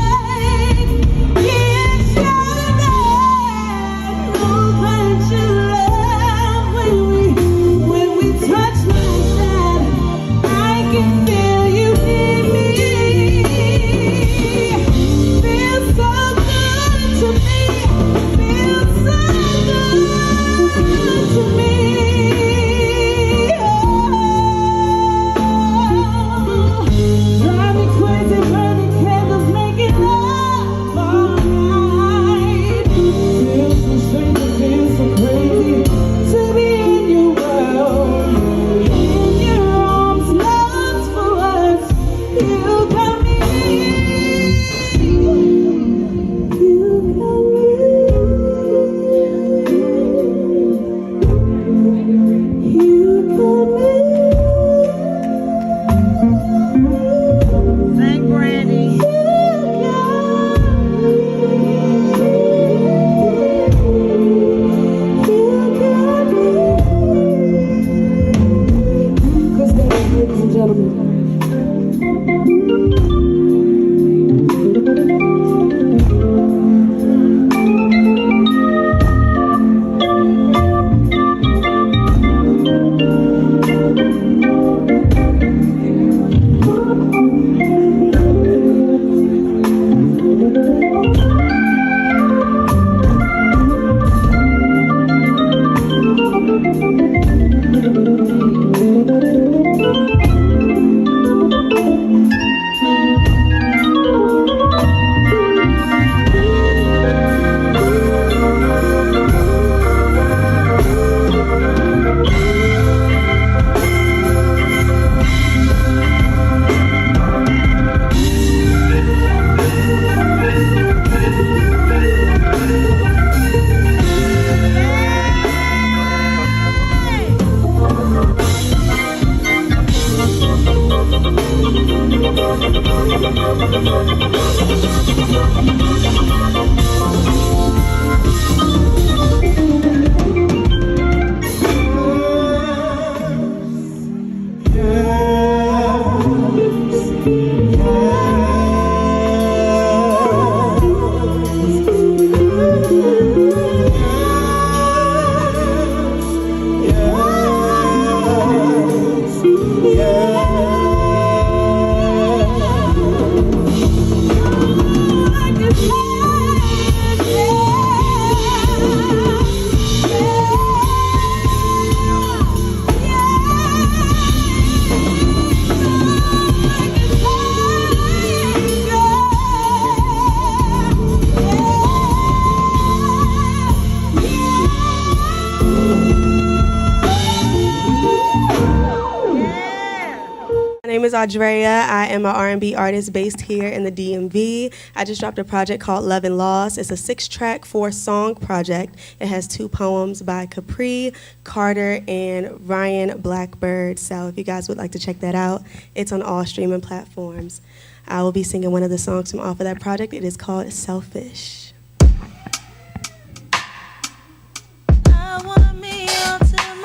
My name is Audrea. I am an R&B artist based here in the DMV. I just dropped a project called Love and Loss. It's a 6-track, 4-song project. It has 2 poems by Capri, Carter, and Ryan Blackbird. So if you guys would like to check that out, it's on all streaming platforms. I will be singing one of the songs from off of that project. It is called Selfish.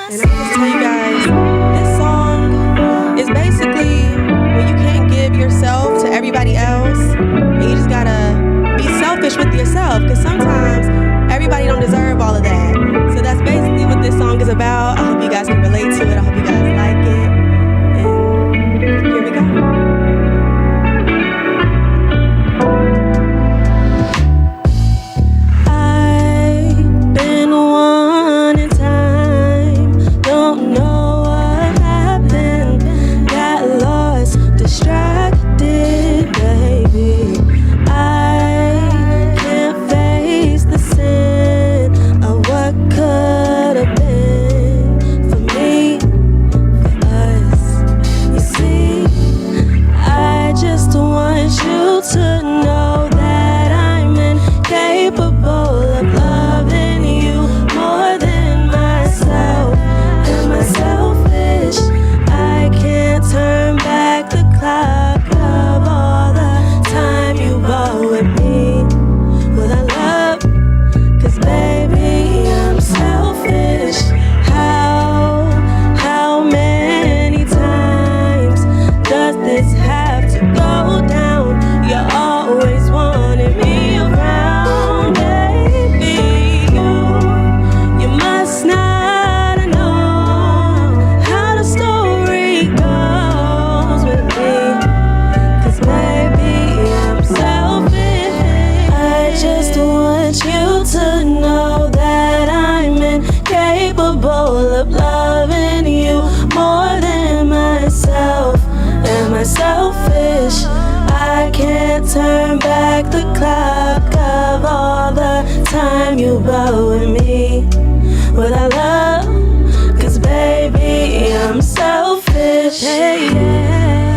And I just tell you guys, this song is basically when you can't give yourself to everybody else, and you just gotta be selfish with yourself, because sometimes everybody don't deserve all of that. So that's basically what this song is about. I hope you guys can relate to it. I hope you guys like it. And here we go. I've been wanting time, don't know what happened, got lost, distracted, baby. I can't face the sin of what could have been for me, for us. You see, I just want you to know that I'm incapable of loving you more than myself. Am I selfish? I can't turn back the clock of all the time you bought with me. Will I love? 'Cause baby, I'm selfish. How many times does this have to go down? You always wanted me around, baby. You must not know how the story goes with me. 'Cause baby, I'm selfish. I just want you to know that I'm incapable of loving you more than myself. Am I selfish? I can't turn back the clock of all the time you bought with me. Will I love? 'Cause baby, I'm selfish. Hey, yeah.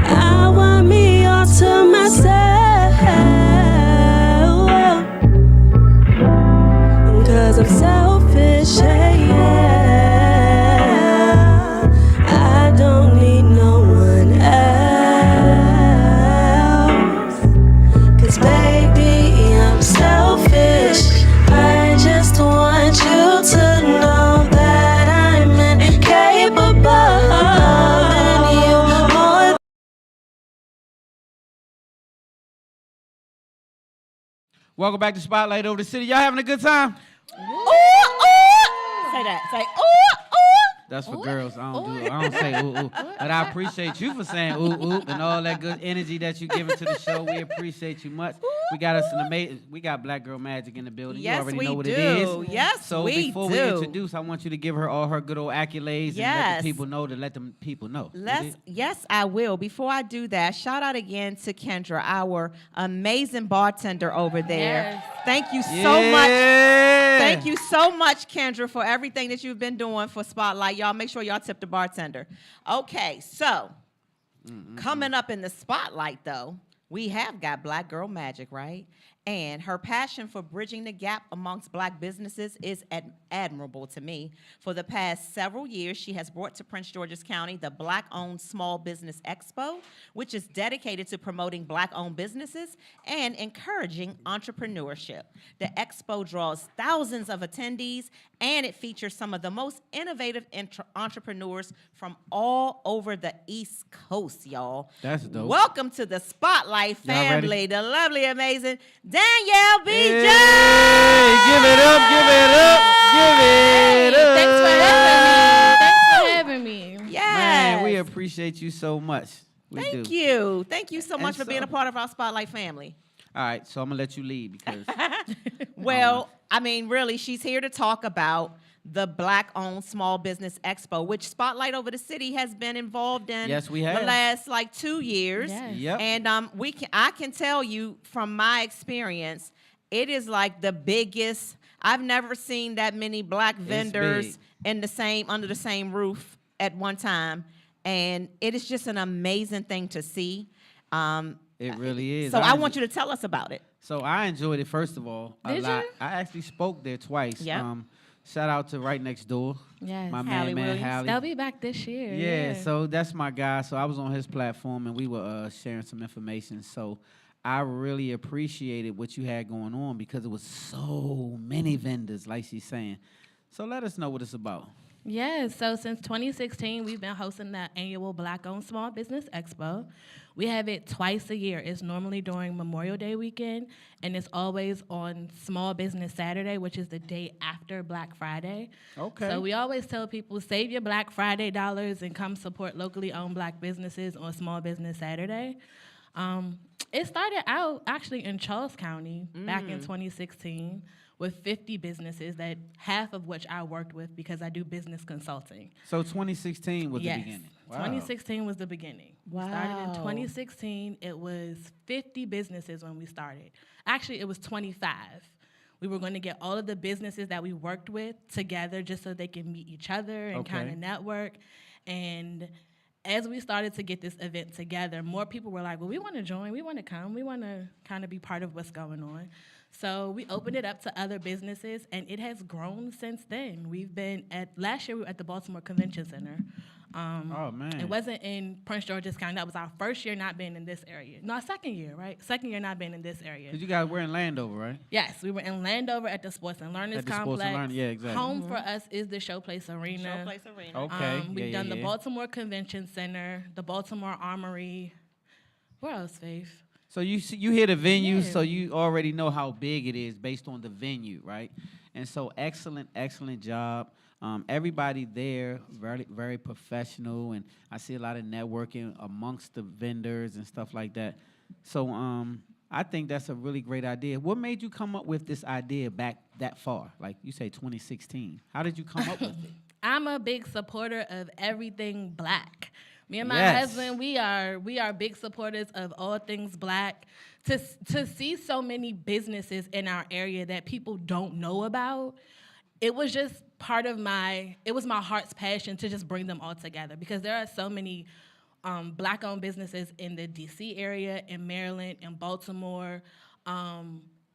I want me all to myself. 'Cause I'm selfish. Hey, yeah. I don't need no one else. 'Cause baby, I'm selfish. I just want you to know that I'm incapable of loving you more. Welcome back to Spotlight Over the City. Y'all having a good time? Say that. Say, ooh. That's for girls. I don't say ooh, ooh. But I appreciate you for saying ooh, ooh, and all that good energy that you giving to the show. We appreciate you much. We got us an amazing, we got Black Girl Magic in the building. Yes, you already we know what do. it is. Yes, so we before do. we introduce, I want you to give her all her good old accolades and let Yes. the people know to let them people know. Yes, I will. Before I do that, shout out again to Kendra, our amazing bartender over there. Yes. Thank you so Yeah. much. Thank you so much, Kendra, for everything that you've been doing for Spotlight. Y'all make sure y'all tip the bartender. Okay, so coming up in the Spotlight, though, we have got Black Girl Magic, right? And her passion for bridging the gap amongst Black businesses is admirable to me. For the past several years, she has brought to Prince George's County the Black-owned Small Business Expo, which is dedicated to promoting Black-owned businesses and encouraging entrepreneurship. The expo draws thousands of attendees, and it features some of the most innovative entrepreneurs from all over the East Coast, y'all. That's dope. Welcome to the Spotlight Y'all ready? family, the lovely, amazing Danielle B. Hey, Jones. give it up, give it up, give it up. Thanks for having me. Yes. Man, we appreciate you so much. We Thank do. you. Thank you so much And for being a so- part of our Spotlight family. All right, so I'm gonna let you lead because Well, I mean, really, she's here to talk about the Black-owned Small Business Expo, which Spotlight Over the City has been involved in. Yes, we the have. last 2 years. Yes. Yep. And I can tell you from my experience, it is like the biggest. I've never seen that many Black vendors big. under the same roof at one time, and it is just an amazing thing to see. it really is. So I want you to tell us about it. So I enjoyed it first of all a Did lot. you? I actually spoke there twice. Yeah. Shout out to right next door. Yes. My Hallie man Williams. Hallie. They'll be back this year. Yeah, so that's my guy. So I was on his platform and we were sharing some information. So I really appreciated what you had going on because it was so many vendors, like she's saying. So let us know what it's about. Yes, so since 2016, we've been hosting the annual Black-owned Small Business Expo. We have it twice a year. It's normally during Memorial Day weekend, and it's always on Small Business Saturday, which is the day after Black Friday. Okay. So we always tell people, save your Black Friday dollars and come support locally owned Black businesses on Small Business Saturday. It started out actually in Charles County back in 2016 with 50 businesses, that half of which I worked with because I do business consulting. So 2016 was Yes. the beginning. Wow. 2016 was the beginning. Started in Wow. 2016. It was 50 businesses when we started. Actually, it was 25. We were going to get all of the businesses that we worked with together just so they can meet each other and kind Okay. of network. And as we started to get this event together, more people were like, well, we want to join, we want to come, we want to kind of be part of what's going on. So we opened it up to other businesses, and it has grown since then. We've been last year we were at the Baltimore Convention Center. Oh, man. It wasn't in Prince George's County. That was our first year not being in this area. No, second year, right? Second year not being in this area. Because you guys were in Landover, right? Yes, we were in Landover at the Sports and Learners At the Sports Complex. and Learn- yeah, exactly. Home for us is the Showplace Arena. Showplace Arena. Okay. We've done the yeah. Baltimore Convention Center, the Baltimore Armory. Where else, Faith? So you hear the venue, Yeah. so you already know how big it is based on the venue, right? And so excellent job. Everybody there, very, very professional, and I see a lot of networking amongst the vendors and stuff like that. So I think that's a really great idea. What made you come up with this idea back that far? Like you say 2016. How did you come up with it? I'm a big supporter of everything Black. Me and my Yes. husband, we are big supporters of all things Black. To see so many businesses in our area that people don't know about, it was just it was my heart's passion to just bring them all together, because there are so many Black-owned businesses in the D.C. area, in Maryland, in Baltimore,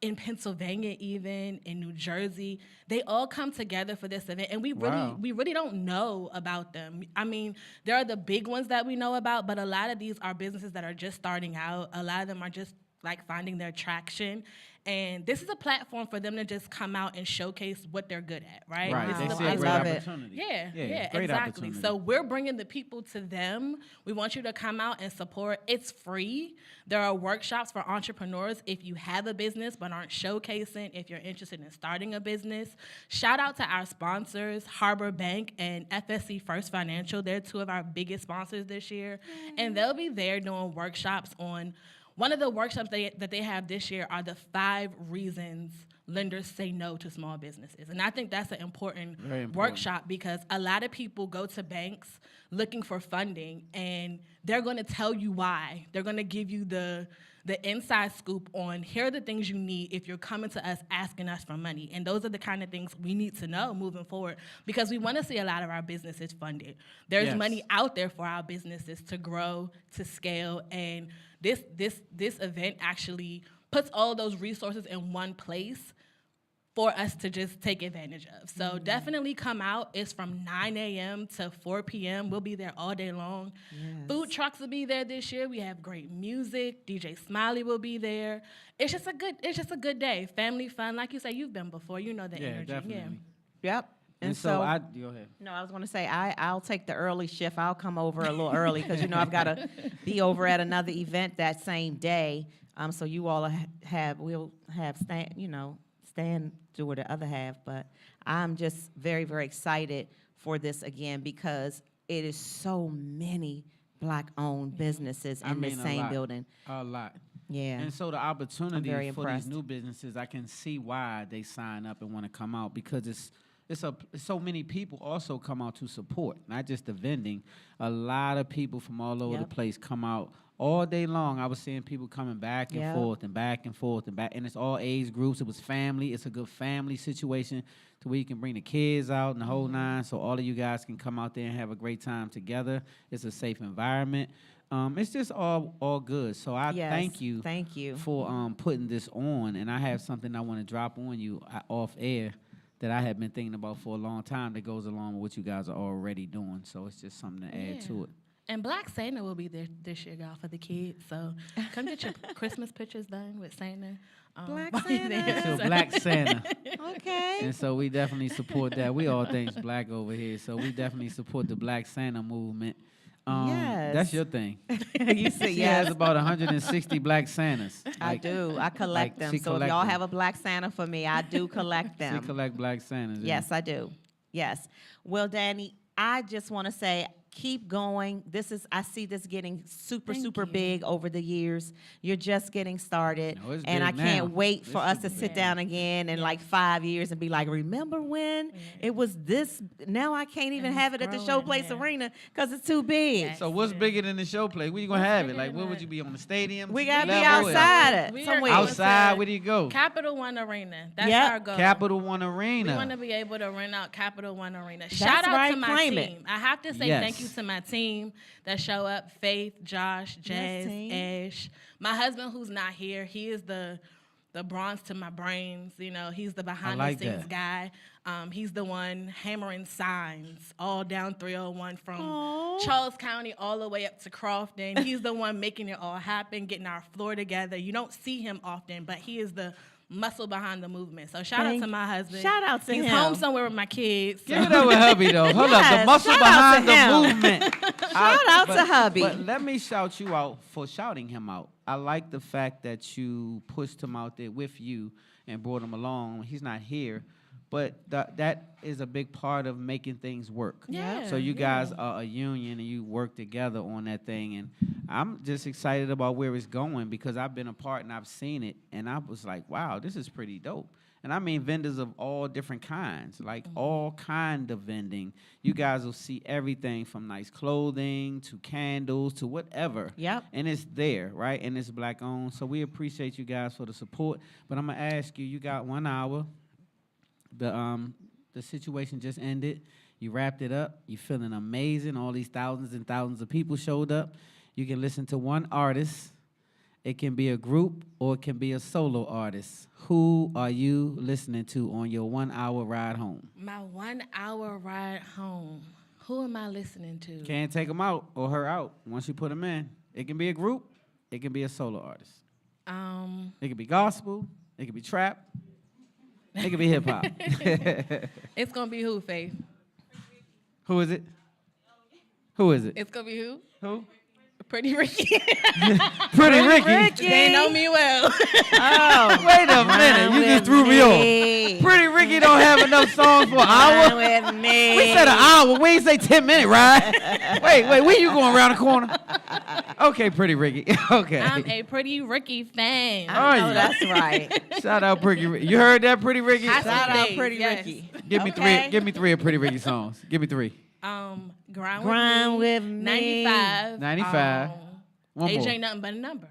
in Pennsylvania, even in New Jersey. They all come together for this event, and we Wow. really don't know about them. I mean, there are the big ones that we know about, but a lot of these are businesses that are just starting out. A lot of them are just like finding their traction. And this is a platform for them to just come out and showcase what they're good at, right? Right. This They is a see a I great love it. opportunity. yeah, great exactly. opportunity. So we're bringing the people to them. We want you to come out and support. It's free. There are workshops for entrepreneurs if you have a business but aren't showcasing, if you're interested in starting a business. Shout out to our sponsors, Harbor Bank and FSC First Financial. They're two of our biggest sponsors this year. And they'll be there doing workshops on. One of the workshops that they have this year are the 5 reasons lenders say no to small businesses. And I think that's an important Very important. workshop, because a lot of people go to banks looking for funding, and they're going to tell you why. They're going to give you the inside scoop on, here are the things you need if you're coming to us asking us for money. And those are the kind of things we need to know moving forward, because we want to see a lot of our businesses funded. There's Yes. money out there for our businesses to grow, to scale, and this event actually puts all those resources in one place for us to just take advantage of. So definitely come out. It's from 9 a.m. to 4 p.m. We'll be there all day long. Food trucks will be there this year. We have great music. DJ Smiley will be there. It's just a good day. Family fun. Like you say, you've been before. You know the energy. Definitely. Yep. And so go ahead. No, I was going to say, I'll take the early shift. I'll come over a little early because, I've got to be over at another event that same day. So you all we'll have Stan do the other half. But I'm just very, very excited for this again because it is so many Black-owned businesses in this same building. A lot. Yeah. And so the opportunity for impressed. these new businesses, I can see why they sign up and want to come out because it's so many people also come out to support, not just the vending. A lot of people from all over the place come out all day long. I was seeing people coming back and forth and back and forth and back, and it's all age groups. It was family. It's a good family situation to where you can bring the kids out and the whole nine, so all of you guys can come out there and have a great time together. It's a safe environment. It's just all good. So I thank you for putting this on, and I have something I want to drop on you off air that I have been thinking about for a long time that goes along with what you guys are already doing. So it's just something to add to it. And Black Santa will be there this year, y'all, for the kids. So come get your Christmas pictures done with Santa. Black Santa. So Black Santa. Okay. And so we definitely support that. We all things black over here. So we definitely support the Black Santa movement. Yes. That's your thing. You see, She has about 160 Black Santas. I do. I collect them. So if y'all have a Black Santa for me, I do collect them. She collect Black Santas. Yes, I do. Yes. Well, Danny, I just want to say, keep going. I see this getting super big over the years. You're just getting started. No, it's and big I can't now. wait It's for us to super sit big. down again in like 5 years and be like, remember when it was this? Now I can't even And have it's it at the growing, Showplace Arena because it's too big. So what's bigger than the show play? Where you gonna have it? Like, where would you be on the stadium? We got to be level? outside We are somewhere. going Outside, where do you go? Capital One Arena. That's Yep. our goal. Capital One We Arena. want to be able to rent out Capital One Arena. Shout out right, to my claim team. it. I have to say Yes. thank you to my team that show up. Faith, Josh, Jazz, team. Ash. My husband who's not here, he is the bronze to my brains. He's the behind like the scenes that. guy. He's the one hammering signs all down 301 from Charles County all the way up to Crofton. He's the one making it all happen, getting our floor together. You don't see him often, but he is the muscle behind the movement. So shout out to my husband. Shout out to He's him. home somewhere with my kids. Give it up with hubby though. Hold up, the Yes, muscle shout out behind to the him. movement. Shout out to hubby. But let me shout you out for shouting him out. I like the fact that you pushed him out there with you and brought him along. He's not here, but that is a big part of making things work. Yeah, So you guys are a union and you work together on that thing, and I'm just excited about where it's going because I've been a part and I've seen it, and I was like, wow, this is pretty dope. And I mean vendors of all different kinds, like all kind of vending. You guys will see everything from nice clothing to candles to whatever. Yep. And it's there, right? And it's Black owned. So we appreciate you guys for the support. But I'm gonna ask you, you got 1 hour. The situation just ended. You wrapped it up. You feeling amazing. All these thousands and thousands of people showed up. You can listen to one artist. It can be a group or it can be a solo artist. Who are you listening to on your 1 hour ride home? My 1 hour ride home. Who am I listening to? Can't take them out or her out once you put them in. It can be a group. It can be a solo artist. It can be gospel. It can be trap. It can be hip hop. It's gonna be who, Faith? Who is it? Who is it? It's gonna be who? Who? Pretty Ricky. Pretty Ricky. They know me well. Oh, Wait a minute. You just threw me off. Pretty Ricky don't have enough songs for an hour. with me. We said an hour. We ain't say 10-minute ride. Wait, where you going around the corner? Okay, Pretty Ricky. Okay. I'm a Pretty Ricky fan. I know yeah. that's right. Shout out Pretty Ricky. You heard that, Pretty Ricky? I Shout out Days, Pretty yes. Ricky. Give me Okay. three. Give me 3 of Pretty Ricky songs. Give me 3. Grind with me. 95. 95. One Age more. ain't nothing but a number.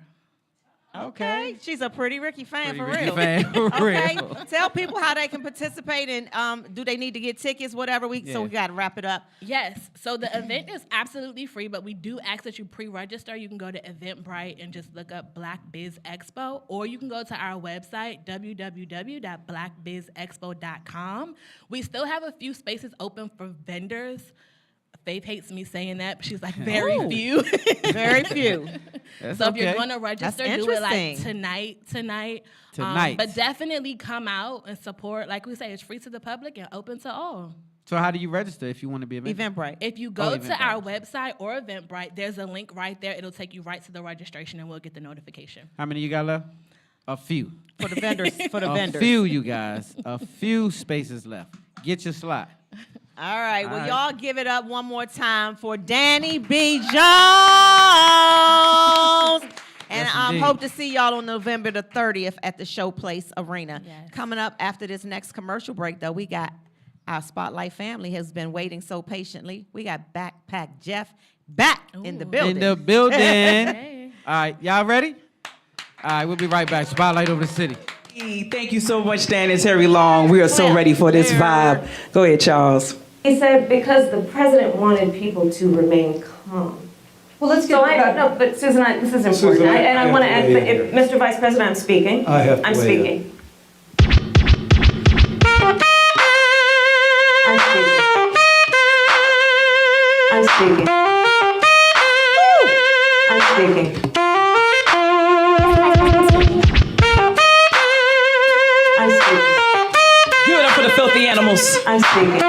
Okay. She's a Pretty Ricky fan Pretty for Ricky real. fan for Okay. real. Tell people how they can participate and do they need to get tickets, whatever. So Yeah. we got to wrap it up. Yes. So the event is absolutely free, but we do ask that you pre-register. You can go to Eventbrite and just look up Black Biz Expo, or you can go to our website, www.blackbizexpo.com. We still have a few spaces open for vendors. Faith hates me saying that, but she's like, very Oh. few. Very few. That's So if you're okay. going to register, That's do it like interesting. tonight. Tonight. But definitely come out and support. Like we say, it's free to the public and open to all. So how do you register if you want to be a member? Eventbrite. If you go to Eventbrite. our website or Eventbrite, there's a link right there. It'll take you right to the registration, and we'll get the notification. How many you got left? A few. For the vendors. For the A vendors. few, you guys. A few spaces left. Get your slot. All right. Well, All right. y'all give it up one more time for Danny B. Jones. And Yes, I indeed. hope to see y'all on November the 30th at the Showplace Arena. Yes. Coming up after this next commercial break, though, we got our Spotlight family has been waiting so patiently. We got Backpack Jeff back in the Ooh. building. In the building. Hey. All right, y'all ready? All right, we'll be right back. Spotlight over the city. Thank you so much, Dan and Terry Long. We are so ready for this vibe. Go ahead, Charles. He said because the president wanted people to remain calm. Well, let's get So I back. no, but Susan, I, this is important. Susan, I And I have want to to add, weigh but in if, Mr. Vice President, I'm speaking. I have to I'm weigh speaking. in. I'm speaking. I'm speaking. I'm speaking. I'm speaking. Give it up for the filthy animals. I'm speaking.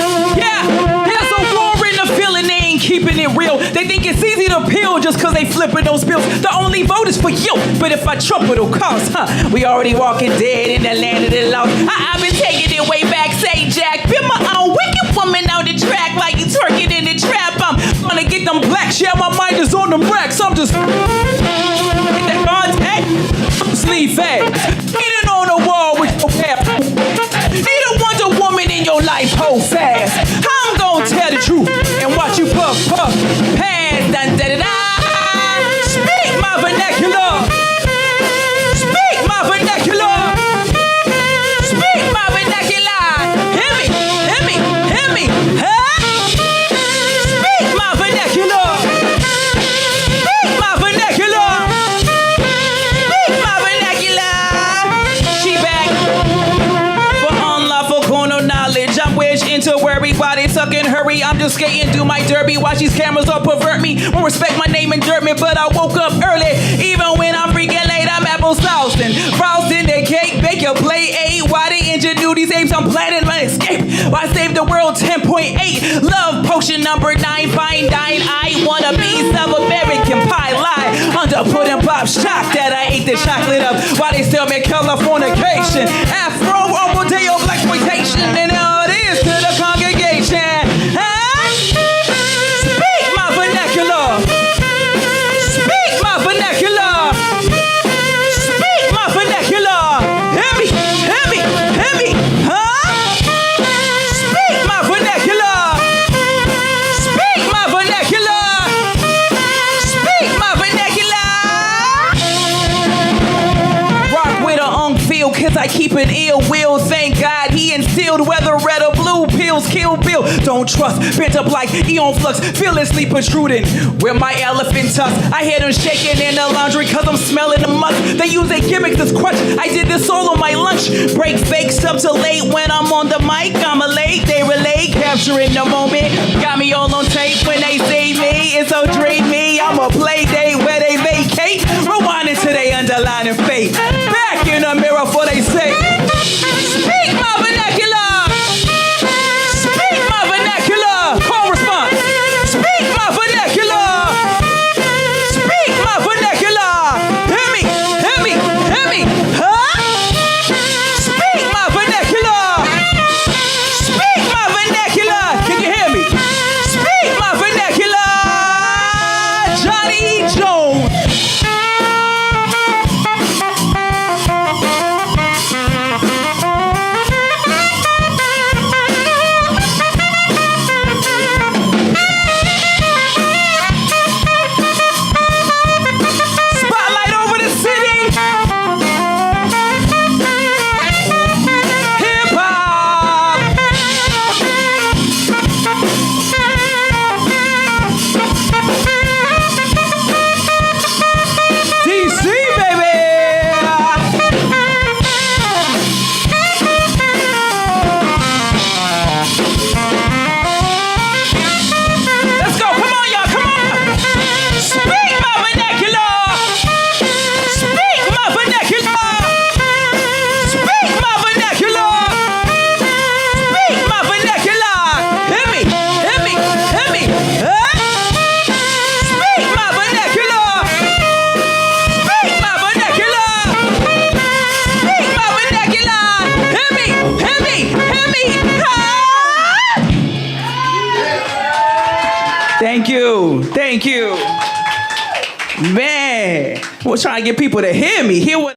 There's a war in the feeling, they ain't keeping it real. They think it's easy to peel just cause they flipping those bills. The only vote is for you, but if I trump it'll cost, we already walking dead in the land of the lost. I've been taking it way back, say Jack. Been my own wicked woman on the track like you twerking in the trap. I'm gonna get them blacks, yeah, my mind is on them racks. I'm just hit that contact, sleeve fast. Get it on the wall with your pap. Need a Wonder Woman in your life, hold fast. I'm gonna tell the truth and watch you puff, puff, pass, dun, da, da, da. Speak my vernacular. Speak my vernacular. Speak my vernacular. Hear me, hear me, hear me. Huh? Speak my vernacular. Speak my vernacular. Speak my vernacular. She back for unlawful corner knowledge. I'm wedged into worry while they tuck and hurry. I'm just skating, do my derby. Watch these cameras all pervert me. Won't respect my name and dirt me, but I woke up early. Even when I'm freaking late, I'm apple saucing. Frosting the cake, bake your play 8. Why they ingenuity's aims? I'm planning my escape. Why save the world 10.8? Love potion number 9, fine dine. I wanna be South American pie lie. Under pudding pop shock that I ate the chocolate up. Why they still make Californication? Afro, Rodeo, blaxploitation, and all it is to the congregation. Huh? Speak my vernacular. Speak my vernacular. Speak my vernacular. Hear me, hear me, hear me. Huh? Speak my vernacular. Speak my vernacular. Speak my vernacular. Rock with a feel, cause I keep an ill will. Thank God he instilled whether red or blue pills kill Bill. Don't trust, bent up like Eon Flux, fearlessly protruding with my elephant tusk. I hear them shaking in the laundry cause I'm smelling the musk. They use their gimmicks as crutch. I did this all on my lunch break. Fake stuff till late when I'm on the mic. I'm a late, they relate, capturing the moment. Got me all on tape when they see me. It's so dreamy. I'm a play date where they vacate. Rewinding to they underlining fate. Back in the mirror for they say. Speak my vernacular. Speak my vernacular. Call response. Speak my vernacular. Speak my vernacular. Hear me, hear me, hear me. Huh? Speak my vernacular. Speak my vernacular. Can you hear me? Speak my vernacular. Johnny Jones. Thank you. Man, we're trying to get people to hear me. Hear what?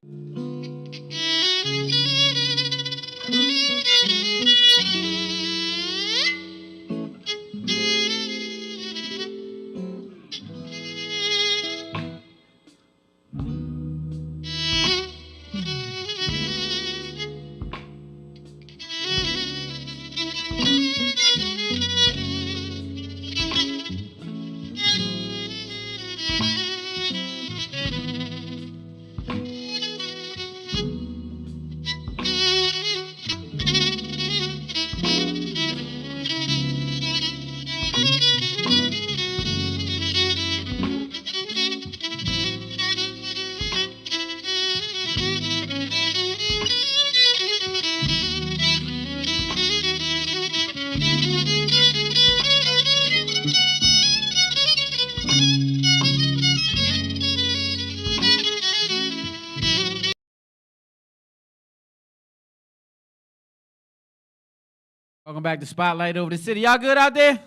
Welcome back to Spotlight Over the City. Y'all good out there?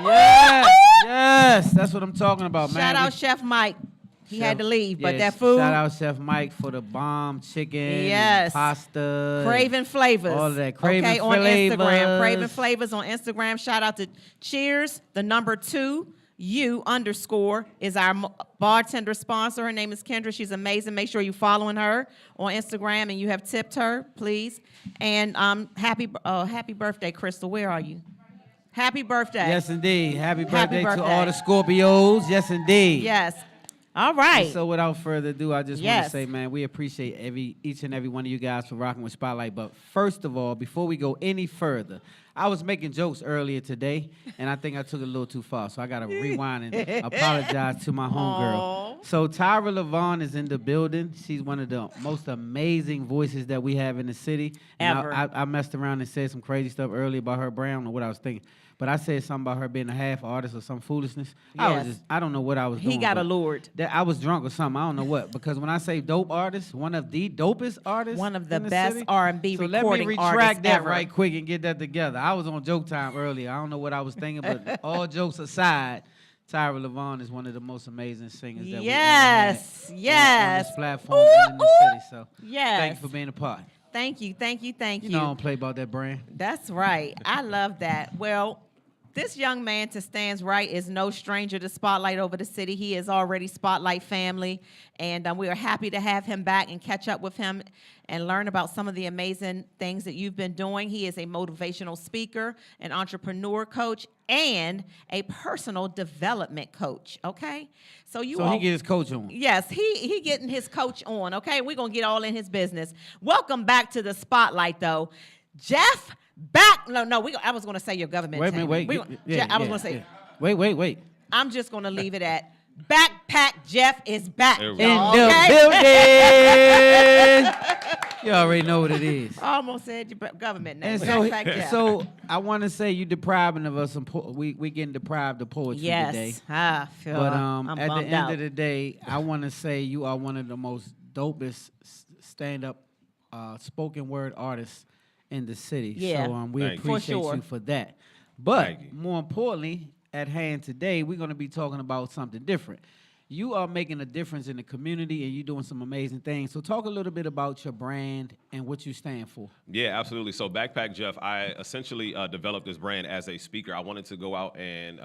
Yes, yes. That's what I'm talking about, man. Shout out Chef Mike. He had to leave, but yes, that food. Shout out Chef Mike for the bomb chicken, Yes. pasta. Craving Flavors. All of that. Craving okay, on Flavors. Instagram. Craving Flavors on Instagram. Shout out to Cheers, the number 2, U_ is our bartender sponsor. Her name is Kendra. She's amazing. Make sure you're following her on Instagram and you have tipped her, please. And happy birthday, Crystal. Where are you? Happy birthday. Yes, indeed. Happy birthday to birthday. all the Scorpios. Yes, indeed. Yes. All right. And so without further ado, I just want Yes. to say, man, we appreciate each and every one of you guys for rocking with Spotlight. But first of all, before we go any further, I was making jokes earlier today, and I think I took it a little too far. So I got to rewind and apologize to my homegirl. So Tyra LaVon is in the building. She's one of the most amazing voices that we have in the city. And Ever. I messed around and said some crazy stuff earlier about her brand. I don't know what I was thinking. But I said something about her being a half artist or some foolishness. Yes. I don't know what I was doing. He got but allured. I was drunk or something. I don't know what. Because when I say dope artist, one of the dopest artists. One of the in best city. R&B so recording let me artists retract that ever. right quick and get that together. I was on Joke Time earlier. I don't know what I was thinking, but all jokes aside, Tyra LaVon is one of the most amazing singers that Yes, we ever had yes. on this platform and in the city. So Yes. thank you for being a part. Thank you, thank you, thank you. You know I don't play about that brand. That's right. I love that. Well, this young man, to Stan's right, is no stranger to Spotlight Over the City. He is already Spotlight family, and we are happy to have him back and catch up with him and learn about some of the amazing things that you've been doing. He is a motivational speaker, an entrepreneur coach, and a personal development coach, okay? So So he get his coach on. Yes, he getting his coach on, okay? We're going to get all in his business. Welcome back to the Spotlight, though. Jeff back. No, I was going to say your government. Wait a minute, wait. I was going to say. Wait. I'm just going to leave it at Backpack Jeff is back. In y'all, the okay? building. You already know what it is. I almost said your government name. And Backpack Jeff. so I want to say you depriving of us some. We getting deprived of poetry today. Yes, I feel. But I'm at the bummed end out. of the day, I want to say you are one of the most dopest stand-up spoken word artists in the city. Yeah. So we Thank you. For appreciate sure. you for that. But Thank you. more importantly, at hand today, we're going to be talking about something different. You are making a difference in the community, and you're doing some amazing things. So talk a little bit about your brand and what you stand for. Yeah, absolutely. So Backpack Jeff, I essentially developed this brand as a speaker. I wanted to go out and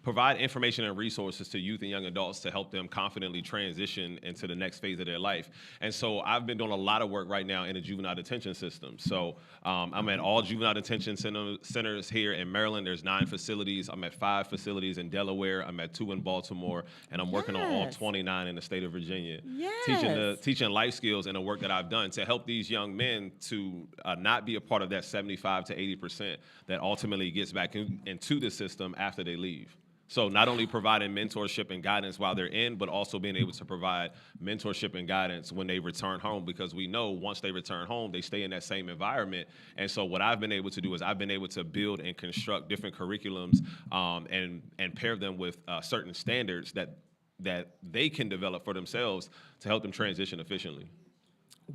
provide information and resources to youth and young adults to help them confidently transition into the next phase of their life. And so I've been doing a lot of work right now in the juvenile detention system. So I'm at all juvenile detention centers here in Maryland. There's 9 facilities. I'm at 5 facilities in Delaware. I'm at 2 in Baltimore, and I'm working on all Yes. 29 in the state of Virginia. Yes. Teaching life skills and the work that I've done to help these young men to not be a part of that 75 to 80% that ultimately gets back into the system after they leave. So not only providing mentorship and guidance while they're in, but also being able to provide mentorship and guidance when they return home, because we know once they return home, they stay in that same environment. And so what I've been able to do is I've been able to build and construct different curriculums and pair them with certain standards that they can develop for themselves to help them transition efficiently.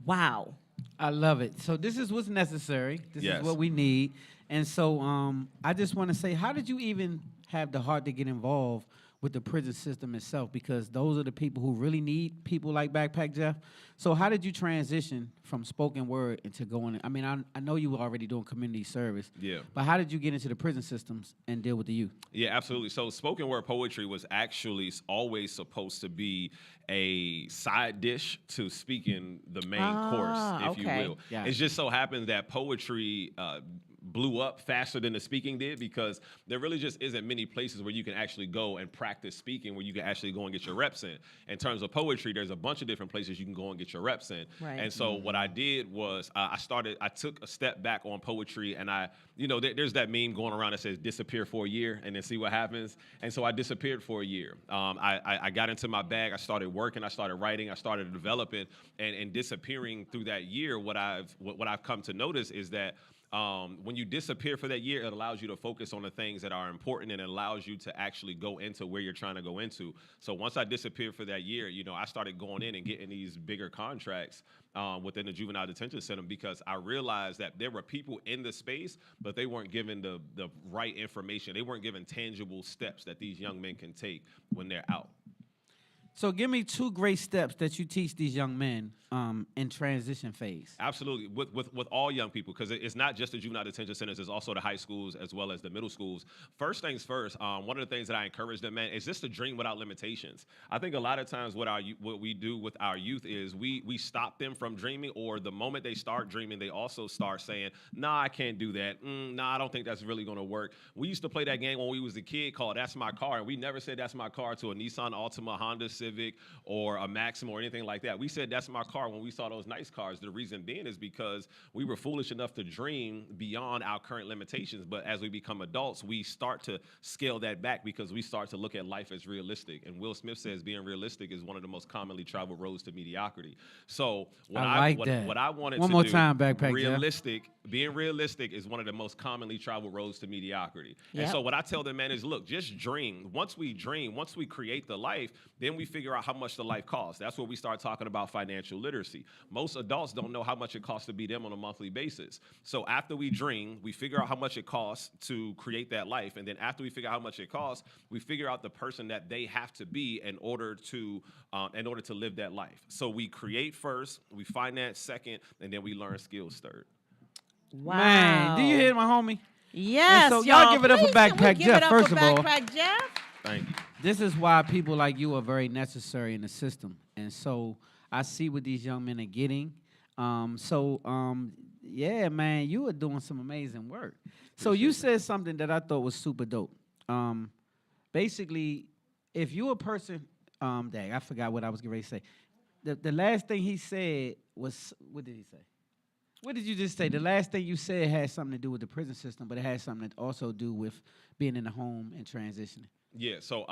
Wow. I love it. So this is what's necessary. This Yes. is what we need. And so I just want to say, how did you even have the heart to get involved with the prison system itself? Because those are the people who really need people like Backpack Jeff. So how did you transition from spoken word into going? I mean, I know you were already doing community service. Yeah. But how did you get into the prison systems and deal with the youth? Yeah, absolutely. So spoken word poetry was actually always supposed to be a side dish to speaking the main course, if you will. Yeah. It just so happened that poetry blew up faster than the speaking did, because there really just isn't many places where you can actually go and practice speaking, where you can actually go and get your reps in. In terms of poetry, there's a bunch of different places you can go and get your reps in. Right. And so what I did was I took a step back on poetry, and there's that meme going around that says disappear for a year and then see what happens. And so I disappeared for a year. I got into my bag, I started working, I started writing, I started developing, and disappearing through that year, what I've come to notice is that when you disappear for that year, it allows you to focus on the things that are important, and it allows you to actually go into where you're trying to go into. So once I disappeared for that year, I started going in and getting these bigger contracts within the juvenile detention center, because I realized that there were people in the space, but they weren't given the right information. They weren't given tangible steps that these young men can take when they're out. So give me 2 great steps that you teach these young men in transition phase. Absolutely, with all young people, because it's not just the juvenile detention centers, it's also the high schools as well as the middle schools. First things first, one of the things that I encourage them, man, is just to dream without limitations. I think a lot of times what we do with our youth is we stop them from dreaming, or the moment they start dreaming, they also start saying, nah, I can't do that. Nah, I don't think that's really gonna work. We used to play that game when we was a kid called That's My Car, and we never said that's my car to a Nissan Altima, Honda Civic, or a Maxima or anything like that. We said that's my car when we saw those nice cars. The reason being is because we were foolish enough to dream beyond our current limitations. But as we become adults, we start to scale that back, because we start to look at life as realistic. And Will Smith says being realistic is one of the most commonly traveled roads to mediocrity. So what I wanted One to more do, time, Backpack being realistic is one of the most commonly traveled roads to mediocrity. Yep. And so what I tell them, man, is look, just dream. Once we create the life, then we figure out how much the life costs. That's where we start talking about financial literacy. Most adults don't know how much it costs to be them on a monthly basis. So after we dream, we figure out how much it costs to create that life. And then after we figure out how much it costs, we figure out the person that they have to be in order to live that life. So we create first, we finance second, and then we learn skills third. Wow. Man, do you hear my homie? Yes, And so y'all give it up for Please, can we Backpack give Jeff, it up first for of all. Backpack Jeff? Thank you. This is why people like you are very necessary in the system. And so I see what these young men are getting. Yeah, man, you are doing some amazing work. So you said something that I thought was super dope. Basically, if you a person, dang, I forgot what I was getting ready to say. The last thing he said was, what did he say? What did you just say? The last thing you said had something to do with the prison system, but it had something to also do with being in the home and transitioning. Yeah, so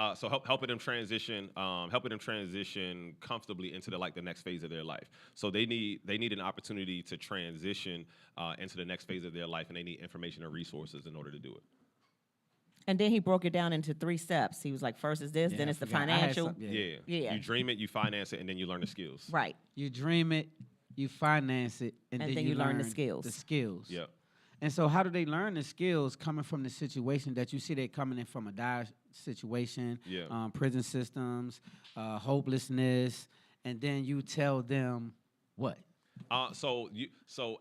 helping them transition comfortably into the next phase of their life. So they need an opportunity to transition into the next phase of their life, and they need information and resources in order to do it. And then he broke it down into 3 steps. He was like, first is this, then it's the financial. Yeah. Yeah. You dream it, you finance it, and then you learn the skills. Right. You dream it, you finance it, and then you learn the skills. The skills. Yeah. And so how do they learn the skills coming from the situation that you see they coming in from a dire situation, prison systems, hopelessness, and then you tell them what? So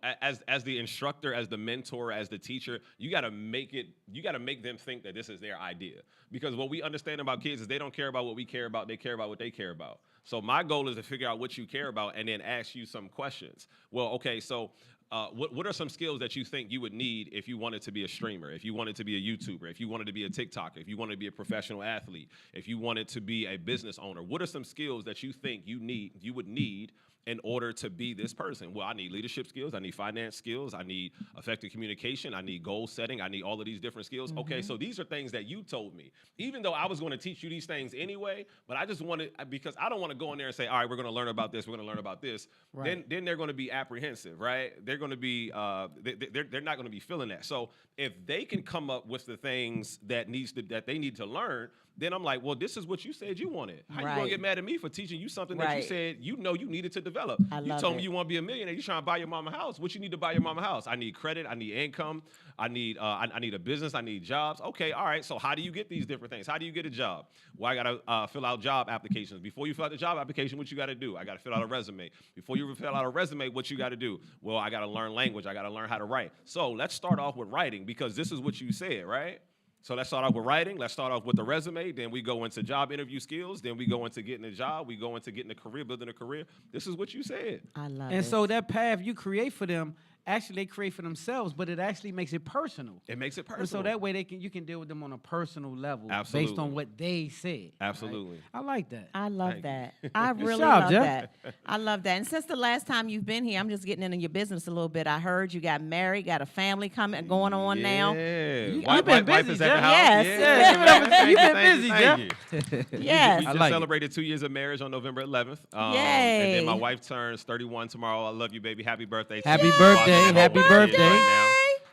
as the instructor, as the mentor, as the teacher, you gotta make them think that this is their idea. Because what we understand about kids is they don't care about what we care about, they care about what they care about. So my goal is to figure out what you care about and then ask you some questions. Well, okay, so what are some skills that you think you would need if you wanted to be a streamer, if you wanted to be a YouTuber, if you wanted to be a TikToker, if you wanted to be a professional athlete, if you wanted to be a business owner? What are some skills that you think you would need in order to be this person? Well, I need leadership skills, I need finance skills, I need effective communication, I need goal setting, I need all of these different skills. Okay, so these are things that you told me, even though I was going to teach you these things anyway, but I just wanted, because I don't want to go in there and say, all right, we're going to learn about this, we're going to learn about this. Right. Then they're going to be apprehensive, right? They're going to be, they're not going to be feeling that. So if they can come up with the things that they need to learn, then I'm like, well, this is what you said you wanted. How you going to get mad at me for teaching you something that you said you needed to develop. I You love told it. me you want to be a millionaire. You trying to buy your mama a house. What you need to buy your mama a house? I need credit. I need income. I need a business. I need jobs. Okay, all right. So how do you get these different things? How do you get a job? Well, I gotta fill out job applications. Before you fill out the job application, what you got to do? I got to fill out a resume. Before you fill out a resume, what you got to do? Well, I got to learn language. I got to learn how to write. So let's start off with writing because this is what you said, right? So let's start off with writing. Let's start off with the resume. Then we go into job interview skills. Then we go into getting a job. We go into getting a career, building a career. This is what you said. I love it. And so that path you create for them, actually they create for themselves, but it actually makes it personal. It makes it personal. And so that way you can deal with them on a personal level based Absolutely. on what they said. Absolutely. I like that. I love Thank that. I really job, love Jeff. that. I love that. And since the last time you've been here, I'm just getting into your business a little bit. I heard you got married, got a family going on now. Yeah. You Wife been is busy, at the Jeff. house. Yes. Yeah. You've been Thank busy, you, Jeff. thank you. Yes. We just like it. celebrated 2 years of marriage on November 11th. And Yay. then my wife turns 31 tomorrow. I love you, baby. Happy birthday. Happy She's birthday. watching at Happy home with her kids birthday. right now.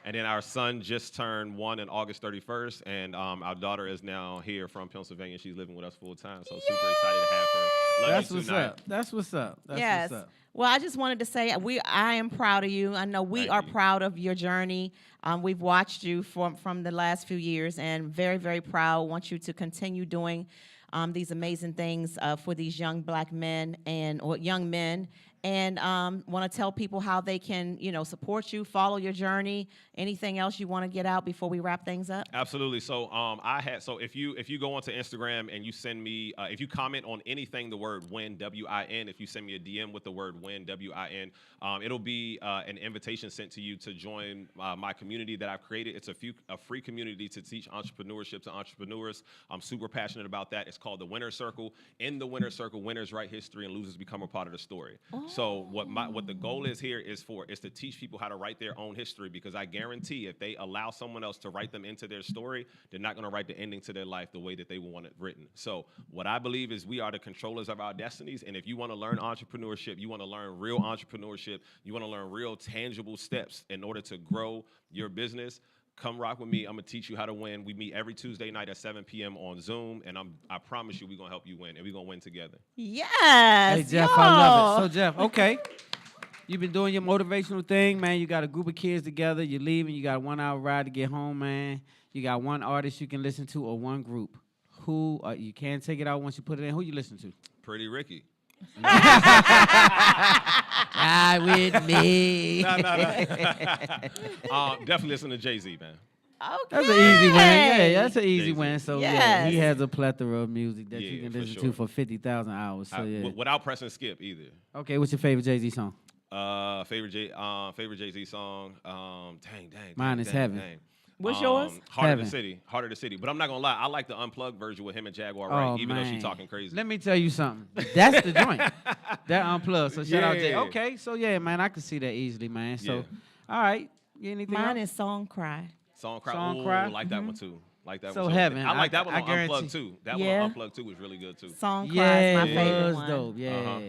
And then our son just turned 1 on August 31st. And our daughter is now here from Pennsylvania. She's living with us full time. So super excited to have her. Love That's you what's too, Naya. up. That's what's up. That's Yes. what's up. Well, I just wanted to say I am proud of you. I know we Thank are you. proud of your journey. We've watched you from the last few years, and very, very proud. Want you to continue doing these amazing things for these young black men or young men. And want to tell people how they can, support you, follow your journey. Anything else you want to get out before we wrap things up? Absolutely. So if you go onto Instagram and you send me if you comment on anything the word win WIN, if you send me a DM with the word win WIN, it'll be an invitation sent to you to join my community that I've created. It's a free community to teach entrepreneurship to entrepreneurs. I'm super passionate about that. It's called the Winner Circle. In the Winner Circle, winners write history and losers become a part of the story. So what the goal is here is to teach people how to write their own history, because I guarantee if they allow someone else to write them into their story, they're not going to write the ending to their life the way that they want it written. So what I believe is we are the controllers of our destinies, and if you want to learn entrepreneurship, you want to learn real entrepreneurship, you want to learn real tangible steps in order to grow your business, come rock with me. I'm going to teach you how to win. We meet every Tuesday night at 7 p.m. on Zoom, and I promise you we're going to help you win, and we're going to win together. Yes. Hey, Jeff, I love it. y'all. So, Jeff, okay. You've been doing your motivational thing, man. You got a group of kids together. You're leaving. You got a 1 hour ride to get home, man. You got one artist you can listen to or one group. Who, you can't take it out once you put it in. Who you listen to? Pretty Ricky. Ride with me. No. Definitely listen to Jay-Z, man. Okay. That's an easy win. Yeah, that's an easy Jay-Z. win. So, yeah, Yes. he has a plethora of music that you Yeah, can for listen to sure. for 50,000 hours. So, yeah. Without pressing skip either. Okay, what's your favorite Jay-Z song? Favorite Jay-Z song. Dang. Mine is Heaven. What's yours? Heart Heaven. of the City. But I'm not gonna lie, I like the unplugged version with him and Jaguar Wright, even though she's talking crazy. Let me tell you something. That's the joint. That unplugged. So shout out Jay. Yeah. Okay, so yeah, man, I can see that easily, man. So, Yeah. all right. You anything Mine else? is Song Cry. Song Cry. Song Ooh, Cry? I like that one too. Like that So one too. Heaven. I like that one I on guarantee- Unplugged too. That one Yeah. on Unplugged too was really good too. Song Cry Yeah, is my it favorite was one. dope. Yeah. Uh-huh.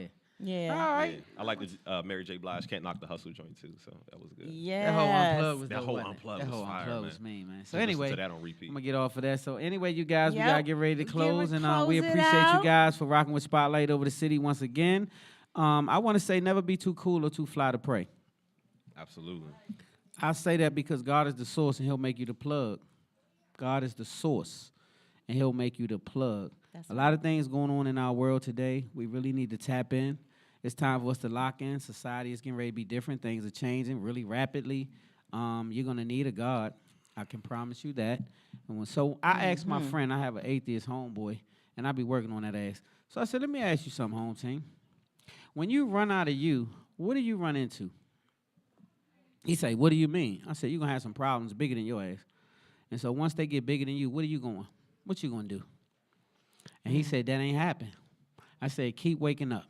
Yeah. All right. Yeah. I like the Mary J. Blige Can't Knock the Hustle joint too, so that was good. Yes. That whole unplugged was That dope, whole wasn't it? Unplugged That was whole fire, unplugged man. was mean, man. So Just anyway, listen to that on repeat. I'm gonna get off of that. So anyway, you guys, we Yep. gotta get ready to Get close, ready and to we close it appreciate you out. guys for rocking with Spotlight over the city once again. I want to say never be too cool or too fly to pray. Absolutely. I say that because God is the source and He'll make you the plug. God is the source and He'll make you the plug. That's A lot of things going on in our world today. We really need to tap in. It's time for us to lock in. Society is getting ready to be different. Things are changing really rapidly. You're going to need a God. I can promise you that. So I asked my friend, I have an atheist homeboy, and I be working on that ass. So I said, let me ask you something, home team. When you run out of you, what do you run into? He say, what do you mean? I said, you're going to have some problems bigger than your ass. And so once they get bigger than you, what you going to do? And he said, that ain't happen. I said, keep waking up.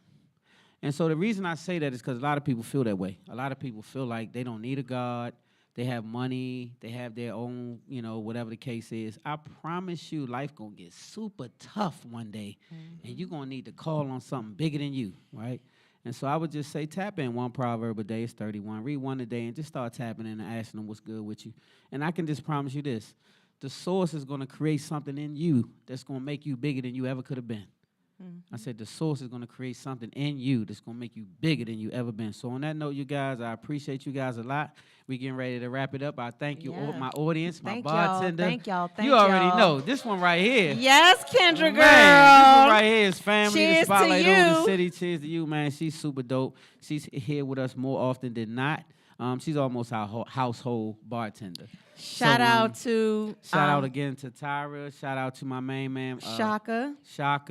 And so the reason I say that is because a lot of people feel that way. A lot of people feel like they don't need a God. They have money. They have their own, whatever the case is. I promise you, life going to get super tough one day. And you're going to need to call on something bigger than you, right? And so I would just say tap in one proverb a day. It's 31. Read one a day and just start tapping in and asking them what's good with you. And I can just promise you this. The source is going to create something in you that's going to make you bigger than you ever could have been. I said the source is going to create something in you that's going to make you bigger than you ever been. So on that note, you guys, I appreciate you guys a lot. We getting ready to wrap it up. I thank you, all, my audience, my bartender. Thank y'all. You already know this one right here. Yes, Kendra girl. Man, this one right here is family. Cheers the spotlight to you. over the city. Cheers to you, man. She's super dope. She's here with us more often than not. She's almost our household bartender. Shout out again to Tyra. Shout out to my main man, Shaka. Shout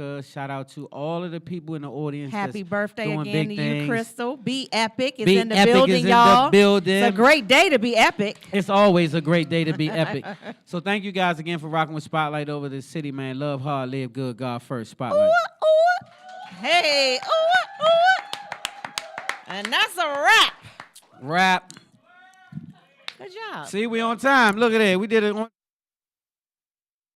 out to all of the people in the audience. Happy that's birthday doing again big to things. you, Crystal. Be Epic is Be in the Epic building, is in y'all. the building. It's a great day to be epic. It's always a great day to be epic. So thank you guys again for rocking with Spotlight over the city, man. Love hard, live good, God first. Spotlight. Hey, and that's a wrap. Rap. Good job. See, we on time. Look at that. We did it on